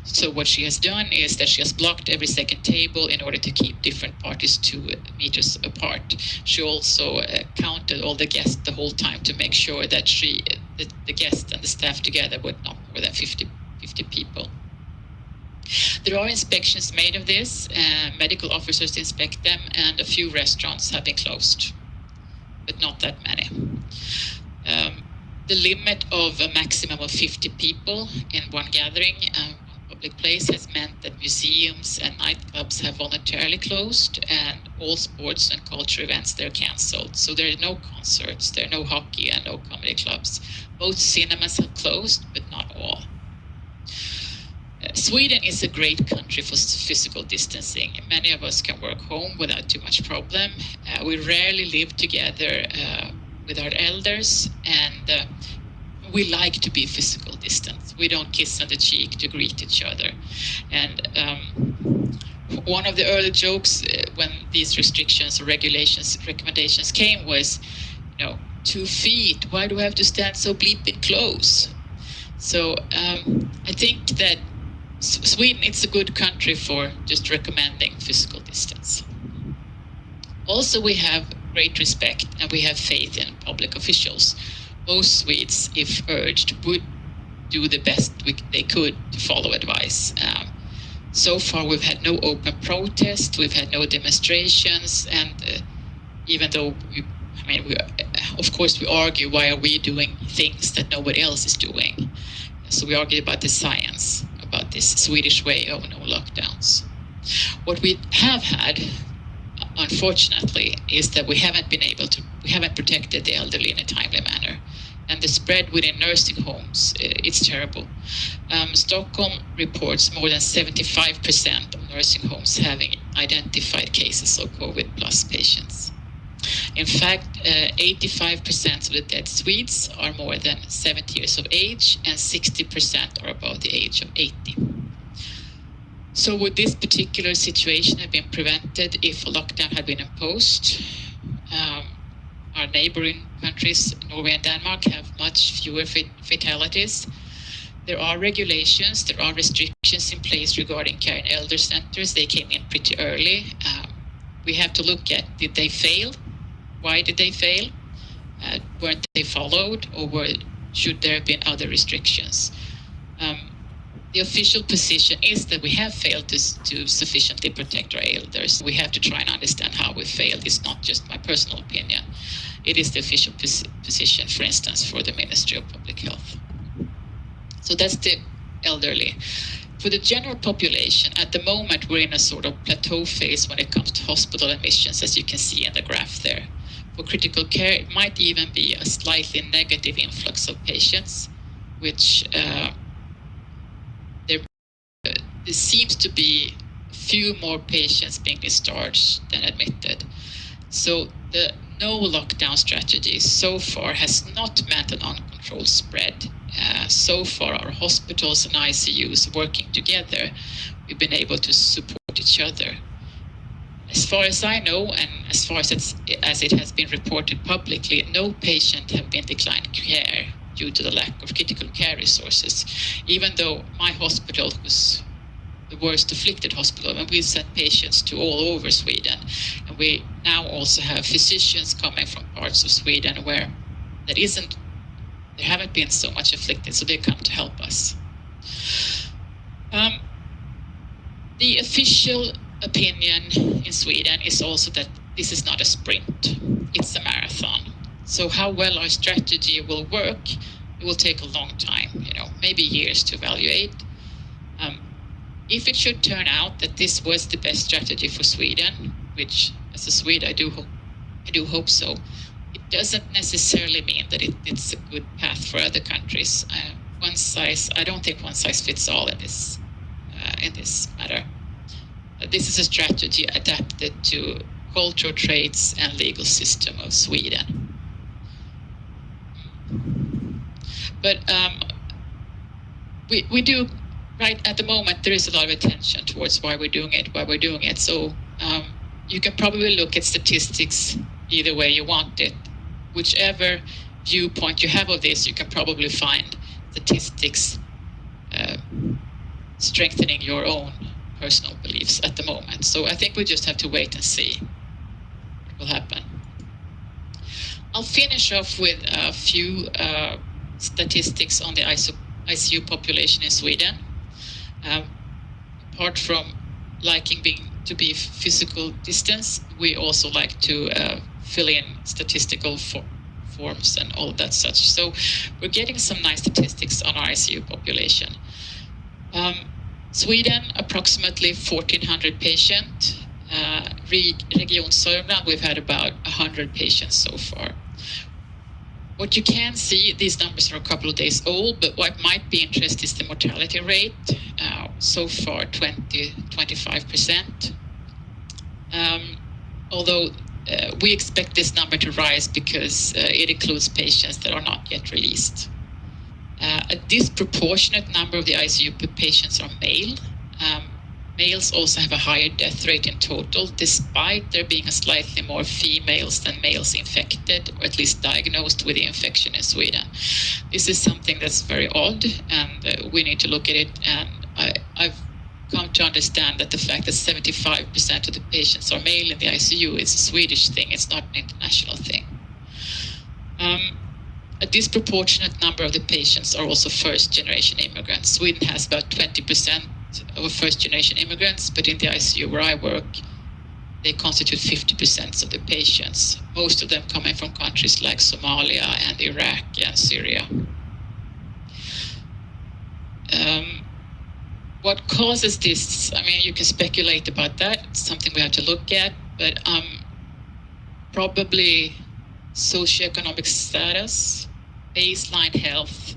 So what she has done is that she has blocked every second table in order to keep different parties 2 meters apart. She also counted all the guests the whole time to make sure that the guests and the staff together were not more than 50 people. There are inspections made of this, medical officers inspect them, and a few restaurants have been closed, but not that many. The limit of a maximum of 50 people in one gathering, one public place, has meant that museums and nightclubs have voluntarily closed, and all sports and culture events, they're cancelled. So there are no concerts, there are no hockey and no comedy clubs. Both cinemas have closed, but not all. Sweden is a great country for physical distancing. Many of us can work home without too much problem. We rarely live together with our elders, and we like to be physical distance. We don't kiss on the cheek to greet each other. And one of the early jokes when these restrictions or recommendations came was, 2 feet, why do we have to stand so bleeping close? So I think that Sweden, it's a good country for just recommending physical distance. Also, we have great respect and we have faith in public officials. Most Swedes, if urged, would do the best they could to follow advice. So far, we've had no open protest, we've had no demonstrations, and even though of course we argue, why are we doing things that nobody else is doing? So we argue about the science, about this Swedish way of no lockdowns. What we have had, unfortunately, is that we haven't protected the elderly in a timely manner. And the spread within nursing homes, it's terrible. Stockholm reports more than 75% of nursing homes having identified cases of COVID plus patients. In fact, 85% of the dead Swedes are more than 70 years of age, and 60% are above the age of 80. So would this particular situation have been prevented if a lockdown had been imposed? Our neighboring countries, Norway and Denmark, have much fewer fatalities. There are regulations, there are restrictions in place regarding care in elder centers. They came in pretty early. We have to look at, did they fail? Why did they fail? Weren't they followed, or should there have been other restrictions? The official position is that we have failed to sufficiently protect our elders. We have to try and understand how we failed. It's not just my personal opinion. It is the official position, for instance, for the Ministry of Public Health. So that's the elderly. For the general population, at the moment, we're in a sort of plateau phase when it comes to hospital admissions, as you can see in the graph there. For critical care, it might even be a slightly negative influx of patients, which there seems to be few more patients being discharged than admitted. So the no lockdown strategy so far has not meant an uncontrolled spread. So far, our hospitals and ICUs working together, we've been able to support each other. As far as I know, and as far as it has been reported publicly, no patient have been declined care due to the lack of critical care resources, even though my hospital was the worst afflicted hospital, and we sent patients to all over Sweden. And we now also have physicians coming from parts of Sweden where there haven't been so much afflicted, so they come to help us. The official opinion in Sweden is also that this is not a sprint, it's a marathon. So how well our strategy will work, it will take a long time, maybe years to evaluate. If it should turn out that this was the best strategy for Sweden, which as a Swede I do hope so, it doesn't necessarily mean that it's a good path for other countries. I don't think one size fits all in this matter. This is a strategy adapted to cultural traits and legal system of Sweden. But we do, right at the moment, there is a lot of attention towards why we're doing it. So you can probably look at statistics either way you want it. Whichever viewpoint you have of this, you can probably find statistics strengthening your own personal beliefs at the moment. So I think we just have to wait and see what will happen. I'll finish off with a few statistics on the ICU population in Sweden. Apart from liking to be physical distance, we also like to fill in statistical forms and all of that such. So we're getting some nice statistics on our ICU population. Sweden, approximately 1,400 patients. Region Sörmland, we've had about 100 patients so far. What you can see, these numbers are a couple of days old, but what might be interesting is the mortality rate. So far, 20-25%. Although we expect this number to rise because it includes patients that are not yet released. A disproportionate number of the ICU patients are male. Males also have a higher death rate in total, despite there being a slightly more females than males infected, or at least diagnosed with the infection in Sweden. This is something that's very odd, and we need to look at it. And I've come to understand that the fact that 75% of the patients are male in the ICU is a Swedish thing, it's not an international thing. A disproportionate number of the patients are also first-generation immigrants. Sweden has about 20% of first-generation immigrants, but in the ICU where I work, they constitute 50% of the patients, most of them coming from countries like Somalia and Iraq and Syria. What causes this? I mean, you can speculate about that. It's something we have to look at, but probably socioeconomic status, baseline health,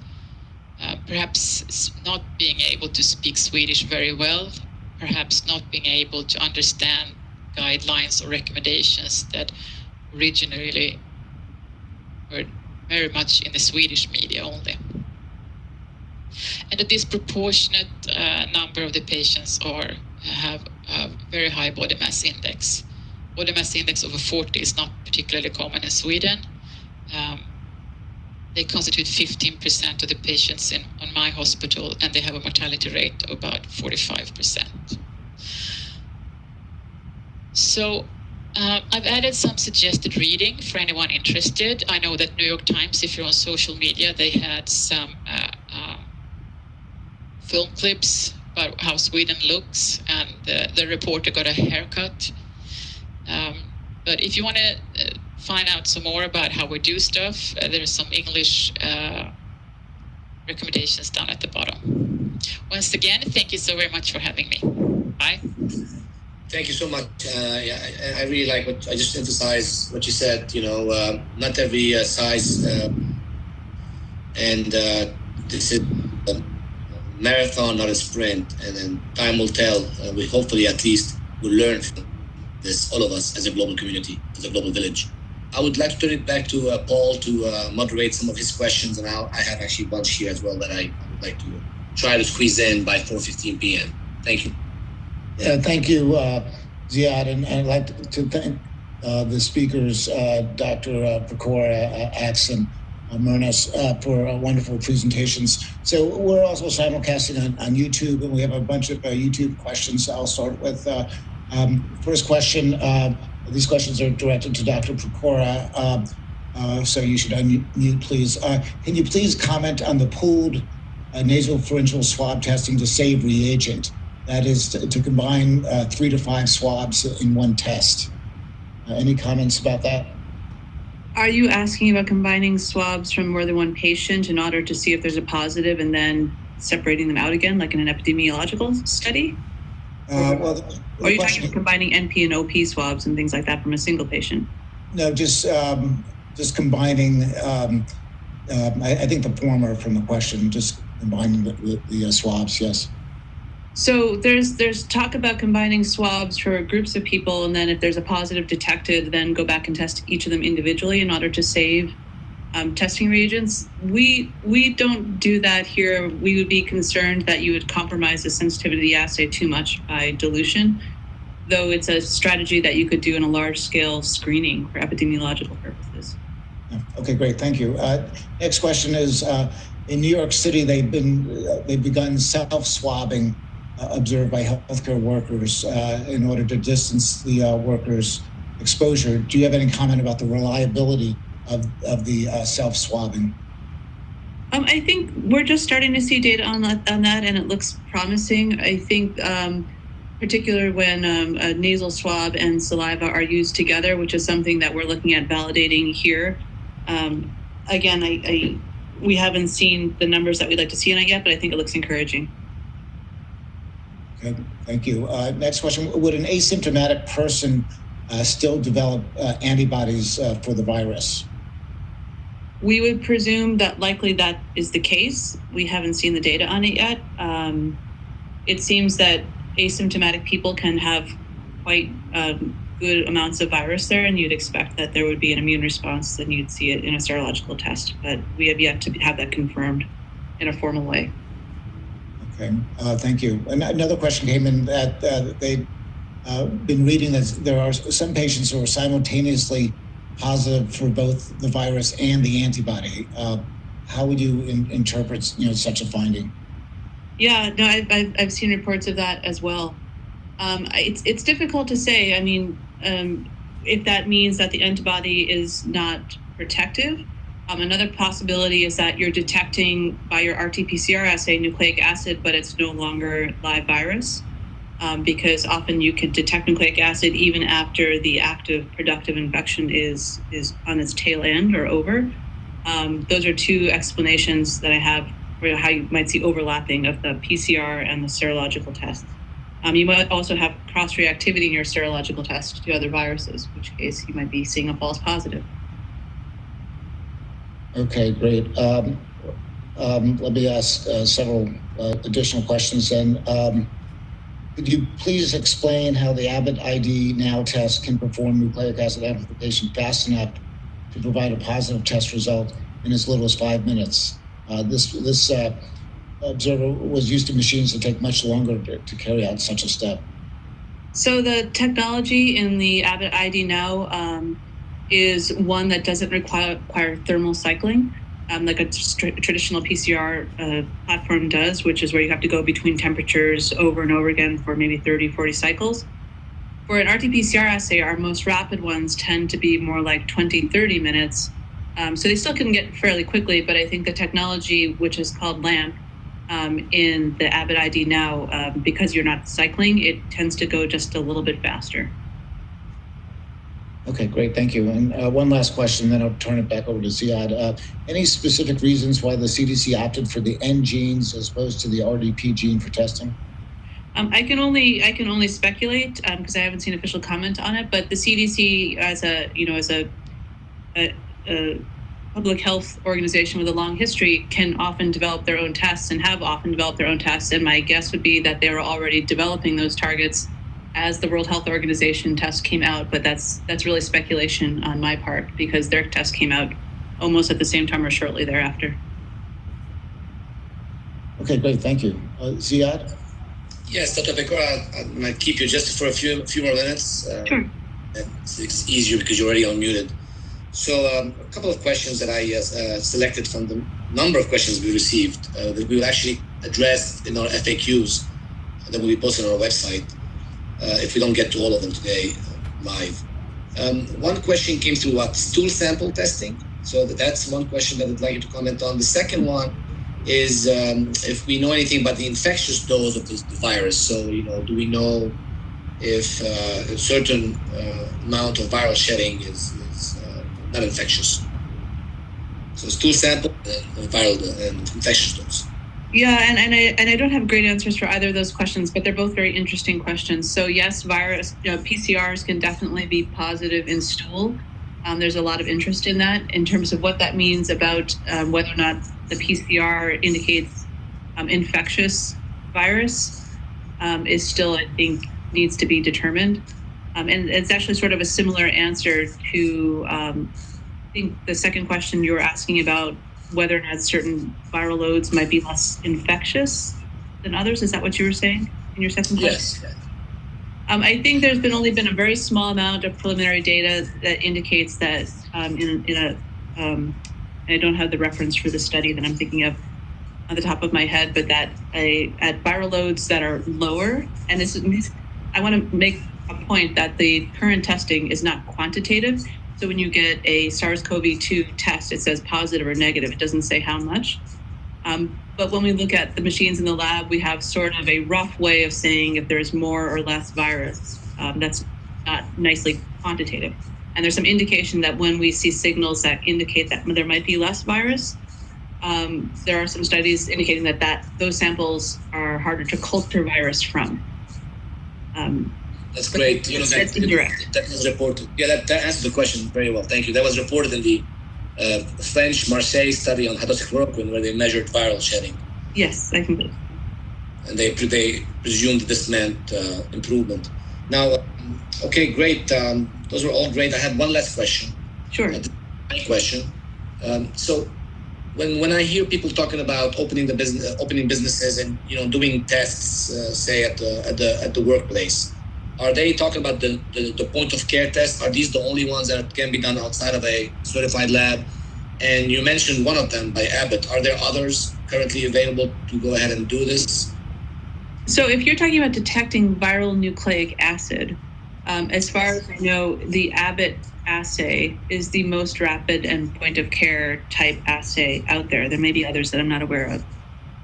perhaps not being able to speak Swedish very well, perhaps not being able to understand guidelines or recommendations that originally were very much in the Swedish media only. And a disproportionate number of the patients have a very high body mass index. Body mass index over 40 is not particularly common in Sweden. They constitute 15% of the patients on my hospital, and they have a mortality rate of about 45%. So I've added some suggested reading for anyone interested. I know that New York Times, if you're on social media, they had some film clips about how Sweden looks, and the reporter got a haircut. But if you want to find out some more about how we do stuff, there's some English recommendations down at the bottom. Once again, thank you so very much for having me. Bye. Thank you so much. I really like what I just emphasized what you said. Not every size, and this is a marathon, not a sprint. And then time will tell. We hopefully at least will learn from this, all of us as a global community, as a global village. I would like to turn it back to Paul to moderate some of his questions, and I have actually a bunch here as well that I would like to try to squeeze in by 4:15 p.m. Thank you. Thank you, Ziad, and I'd like to thank the speakers, Dr. Pecora, Axe, and Myrnäs, for wonderful presentations. So we're also simulcasting on YouTube, and we have a bunch of YouTube questions I'll start with. First question, these questions are directed to Dr. Pecora, so you should unmute, please. Can you please comment on the pooled nasopharyngeal swab testing to save reagent? That is to combine 3 to 5 swabs in one test. Any comments about that? Are you asking about combining swabs from more than one patient in order to see if there's a positive and then separating them out again, like in an epidemiological study? Or are you talking about combining NP and OP swabs and things like that from a single patient? No, just combining. I think the former from the question, just combining the swabs. Yes. So there's talk about combining swabs for groups of people, and then if there's a positive detected, then go back and test each of them individually in order to save testing reagents. We don't do that here. We would be concerned that you would compromise the sensitivity of the assay too much by dilution, though it's a strategy that you could do in a large-scale screening for epidemiological purposes. Okay, great, thank you. Next question is, in New York City, they've begun self-swabbing observed by healthcare workers in order to distance the workers' exposure. Do you have any comment about the reliability of the self-swabbing? I think we're just starting to see data on that, and it looks promising. I think particularly when a nasal swab and saliva are used together, which is something that we're looking at validating here. Again, we haven't seen the numbers that we'd like to see on it yet, but I think it looks encouraging. Okay, thank you. Next question, would an asymptomatic person still develop antibodies for the virus? We would presume that likely that is the case. We haven't seen the data on it yet. It seems that asymptomatic people can have quite good amounts of virus there, and you'd expect that there would be an immune response, and you'd see it in a serological test, but we have yet to have that confirmed in a formal way. Okay, thank you. Another question came in that they've been reading that there are some patients who are simultaneously positive for both the virus and the antibody. How would you interpret such a finding? Yeah, no, I've seen reports of that as well. It's difficult to say. I mean, if that means that the antibody is not protective. Another possibility is that you're detecting by your RT-PCR assay nucleic acid, but it's no longer live virus, because often you can detect nucleic acid even after the active productive infection is on its tail end or over. Those are two explanations that I have for how you might see overlapping of the PCR and the serological tests. You might also have cross-reactivity in your serological test to other viruses, in which case you might be seeing a false positive. Okay, great. Let me ask several additional questions then. Could you please explain how the Abbott ID Now test can perform nucleic acid amplification fast enough to provide a positive test result in as little as 5 minutes? This observer was used to machines that take much longer to carry out such a step. So the technology in the Abbott ID Now is one that doesn't require thermal cycling, like a traditional PCR platform does, which is where you have to go between temperatures over and over again for maybe 30, 40 cycles. For an RT-PCR assay, our most rapid ones tend to be more like 20, 30 minutes. So they still can get fairly quickly, but I think the technology, which is called LAMP, in the Abbott ID Now, because you're not cycling, it tends to go just a little bit faster. Okay, great, thank you. And one last question, then I'll turn it back over to Ziad. Any specific reasons why the CDC opted for the N genes as opposed to the RDP gene for testing? I can only speculate because I haven't seen official comment on it. But the CDC, as a public health organization with a long history, can often develop their own tests and have often developed their own tests. And my guess would be that they were already developing those targets as the World Health Organization test came out. But that's really speculation on my part because their test came out almost at the same time or shortly thereafter. Okay, great, thank you. Ziad? Yes, Dr. Pecora, I might keep you just for a few more minutes. Sure. It's easier because you're already unmuted. So a couple of questions that I selected from the number of questions we received that we will actually address in our FAQs that will be posted on our website if we don't get to all of them today live. One question came through stool sample testing. So that's one question that I'd like you to comment on. The second one is if we know anything about the infectious dose of the virus. So, do we know if a certain amount of viral shedding is not infectious? So stool sample and viral and infectious dose. Yeah, and I don't have great answers for either of those questions, but they're both very interesting questions. So yes, PCRs can definitely be positive in stool. There's a lot of interest in that in terms of what that means about whether or not the PCR indicates infectious virus is still, I think, needs to be determined. And it's actually sort of a similar answer to, I think, the second question you were asking about whether or not certain viral loads might be less infectious than others. Is that what you were saying in your second question? Yes. I think there's only been a very small amount of preliminary data that indicates that I don't have the reference for the study that I'm thinking of on the top of my head, but that at viral loads that are lower, and I want to make a point that the current testing is not quantitative. So when you get a SARS-CoV-2 test, it says positive or negative. It doesn't say how much. But when we look at the machines in the lab, we have sort of a rough way of saying if there's more or less virus. That's not nicely quantitative. And there's some indication that when we see signals that indicate that there might be less virus, there are some studies indicating that those samples are harder to culture virus from. That's great. That's indirect. That was reported. Yeah, that answers the question very well. Thank you. That was reported in the French Marseille study on hydroxychloroquine where they measured viral shedding. Yes, I think. And they presumed this meant improvement. Now, okay, great. Those were all great. I had one last question. Sure. Question. So, when I hear people talking about opening businesses and doing tests, say at the workplace, are they talking about the point of care tests? Are these the only ones that can be done outside of a certified lab? And you mentioned one of them by Abbott. Are there others currently available to go ahead and do this? So if you're talking about detecting viral nucleic acid, as far as I know, the Abbott assay is the most rapid and point of care type assay out there. There may be others that I'm not aware of.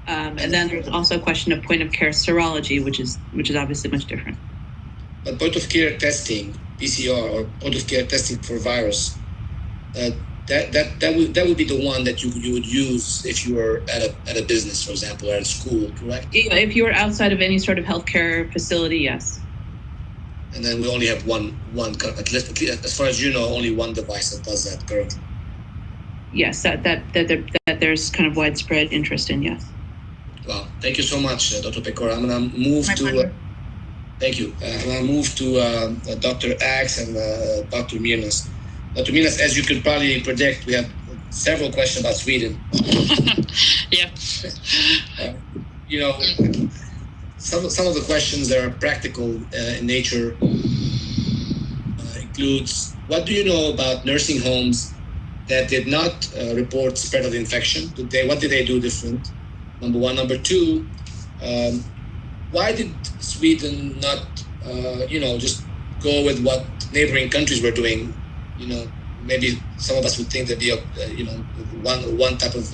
And then there's also a question of point of care serology, which is obviously much different. But point of care testing, PCR, or point of care testing for virus, that would be the one that you would use if you were at a business, for example, or at a school, correct? If you were outside of any sort of healthcare facility, yes. And then we only have one at least, as far as you know, only one device that does that currently. Yes, that there's kind of widespread interest in, yes. Well, thank you so much, Dr. Pecora. I'm going to move to. Thank you. I'm going to move to Dr. Axe and Dr. Myrnäs. Dr. Myrnäs, as you could probably predict, we have several questions about Sweden. Yeah. Some of the questions that are practical in nature includes, what do you know about nursing homes that did not report spread of the infection? What did they do different? Number one. Number two, why did Sweden not, just go with what neighboring countries were doing? Maybe some of us would think there'd be one type of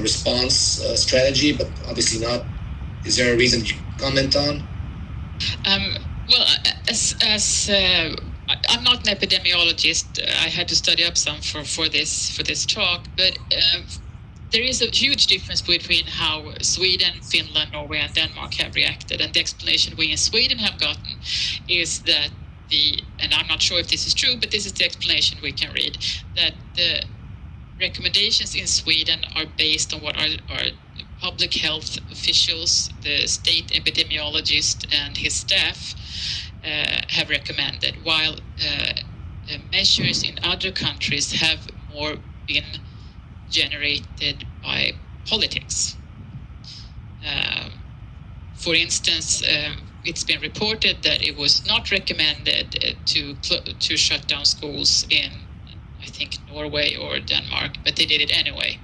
response strategy, but obviously not. Is there a reason you comment on? Well, as I'm not an epidemiologist. I had to study up some for this talk, but there is a huge difference between how Sweden, Finland, Norway, and Denmark have reacted. And the explanation we in Sweden have gotten is that and I'm not sure if this is true, but this is the explanation we can read, that the recommendations in Sweden are based on what our public health officials, the state epidemiologist and his staff have recommended, while measures in other countries have more been generated by politics. For instance, it's been reported that it was not recommended to shut down schools in, I think, Norway or Denmark, but they did it anyway.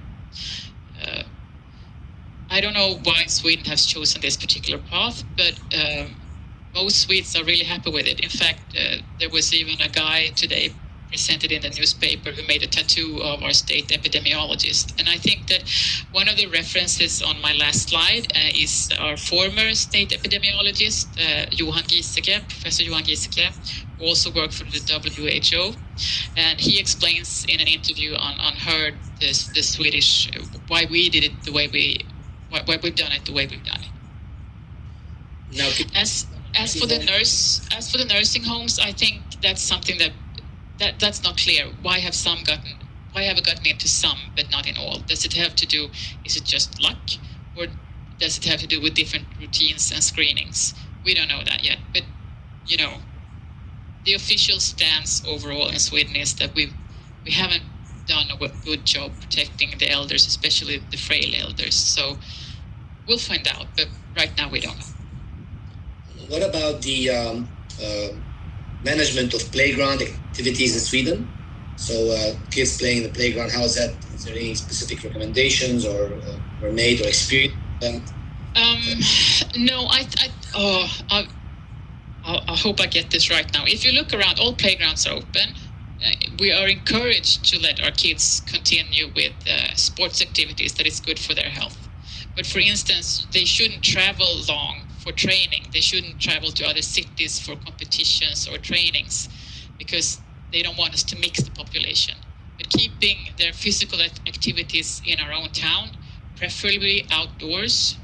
I don't know why Sweden has chosen this particular path, but most Swedes are really happy with it. In fact, there was even a guy today presented in the newspaper who made a tattoo of our state epidemiologist. And I think that one of the references on my last slide is our former state epidemiologist, Professor Johan Giesecke, who also worked for the WHO. And he explains in an interview on Heard the Swedish, why we did it the way why we've done it the way we've done it. Now, as for the nursing homes, I think that's something that's not clear. Why have it gotten into some but not in all? Does it have to do? Is it just luck, or does it have to do with different routines and screenings? We don't know that yet. But the official stance overall in Sweden is that we haven't done a good job protecting the elders, especially the frail elders. So we'll find out, but right now we don't know. What about the management of playground activities in Sweden? So kids playing in the playground, how is that? Is there any specific recommendations or were made or experienced? No, I hope I get this right now. If you look around, all playgrounds are open. We are encouraged to let our kids continue with sports activities that is good for their health. But for instance, they shouldn't travel long for training. They shouldn't travel to other cities for competitions or trainings because they don't want us to mix the population. But keeping their physical activities in our own town, preferably outdoors,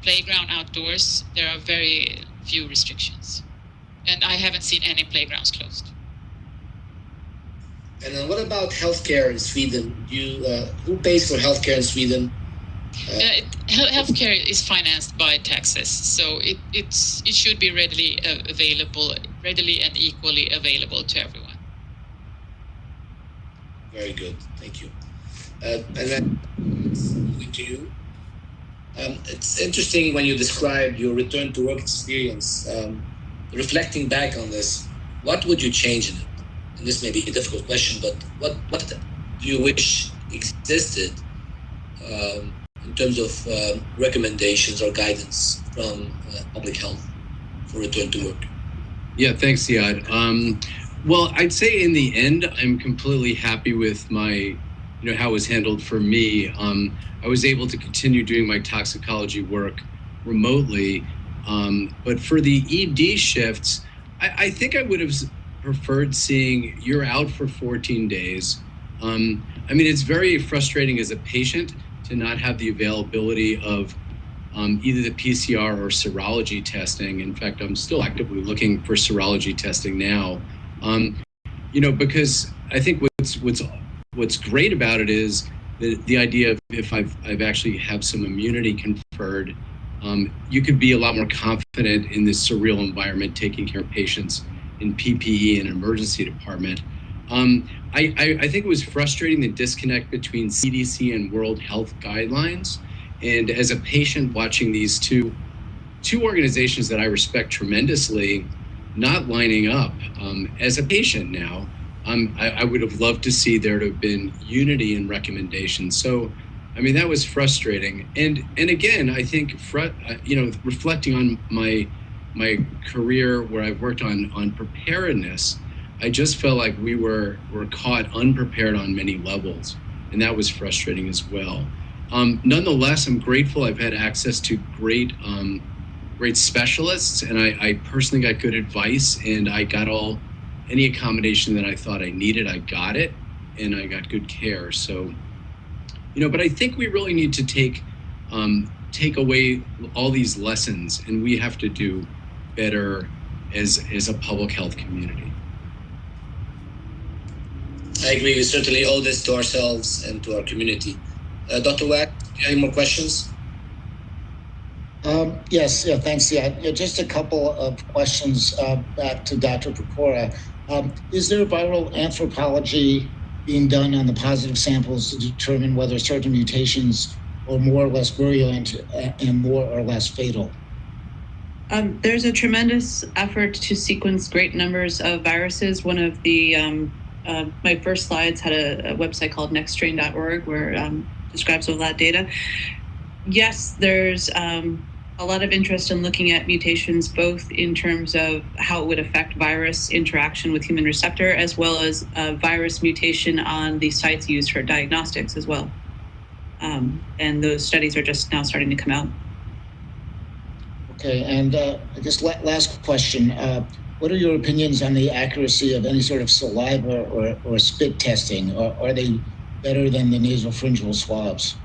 playground outdoors, there are very few restrictions. And I haven't seen any playgrounds closed. And then what about healthcare in Sweden? Who pays for healthcare in Sweden? Healthcare is financed by taxes, so it should be readily and equally available to everyone. Very good, thank you. And then moving to you. It's interesting when you describe your return to work experience. Reflecting back on this, what would you change in it? And this may be a difficult question, but what do you wish existed in terms of recommendations or guidance from public health for return to work? Yeah, thanks, Ziad. Well, I'd say in the end, I'm completely happy with how it was handled for me. I was able to continue doing my toxicology work remotely, but for the ED shifts, I think I would have preferred seeing you're out for 14 days. It's very frustrating as a patient to not have the availability of either the PCR or serology testing. In fact, I'm still actively looking for serology testing now. Because I think what's great about it is the idea of if I've actually have some immunity conferred, you could be a lot more confident in this surreal environment taking care of patients in PPE and emergency department. I think it was frustrating the disconnect between CDC and World Health guidelines. And as a patient watching these two organizations that I respect tremendously not lining up, as a patient now, I would have loved to see there to have been unity in recommendations. So, that was frustrating. And again, I think, reflecting on my career where I've worked on preparedness, I just felt like we were caught unprepared on many levels, and that was frustrating as well. Nonetheless, I'm grateful I've had access to great specialists, and I personally got good advice, and I got all any accommodation that I thought I needed, I got it, and I got good care. So, but I think we really need to take away all these lessons, and we have to do better as a public health community. I agree. We certainly owe this to ourselves and to our community. Dr. Wack, do you have any more questions? Yes, thanks. Just a couple of questions back to Dr. Pecora. Is there viral anthropology being done on the positive samples to determine whether certain mutations are more or less virulent and more or less fatal? There's a tremendous effort to sequence great numbers of viruses. One of the my first slides had a website called nextstrain.org where describes all that data. Yes, there's a lot of interest in looking at mutations, both in terms of how it would affect virus interaction with human receptor, as well as virus mutation on the sites used for diagnostics as well. And those studies are just now starting to come out. Okay, and I guess last question. What are your opinions on the accuracy of any sort of saliva or spit testing? Are they better than the nasopharyngeal swabs?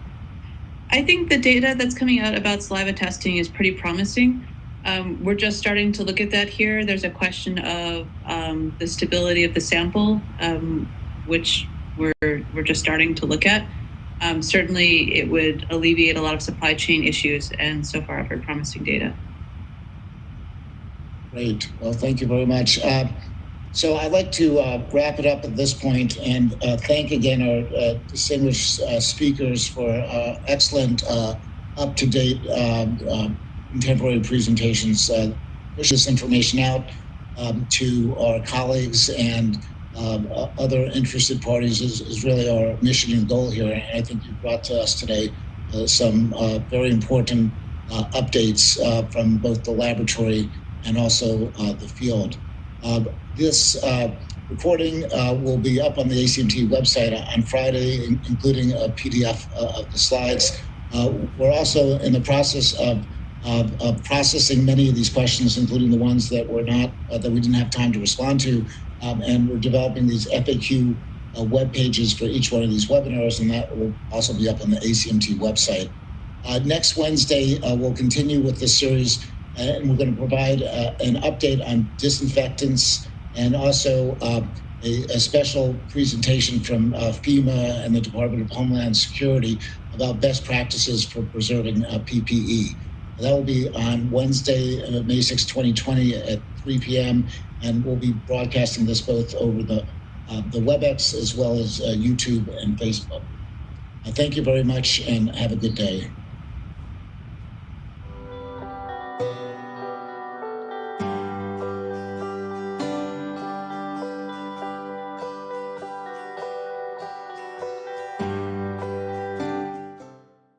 I think the data that's coming out about saliva testing is pretty promising. We're just starting to look at that here. There's a question of the stability of the sample, which we're just starting to look at. Certainly, it would alleviate a lot of supply chain issues, and so far I've heard promising data. Great. Well, thank you very much. So I'd like to wrap it up at this point and thank again our distinguished speakers for excellent, up-to-date, contemporary presentations. Push this information out to our colleagues and other interested parties is really our mission and goal here. And I think you brought to us today some very important updates from both the laboratory and also the field. This recording will be up on the ACMT website on Friday, including a PDF of the slides. We're also in the process of processing many of these questions, including the ones that were not that we didn't have time to respond to, and we're developing these FAQ web pages for each one of these webinars, and that will also be up on the ACMT website. Next Wednesday, we'll continue with this series, and we're going to provide an update on disinfectants and also a special presentation from FEMA and the Department of Homeland Security about best practices for preserving PPE. That will be on Wednesday, May 6, 2020 at 3 p.m. And we'll be broadcasting this both over the WebEx as well as YouTube and Facebook. Thank you very much and have a good day.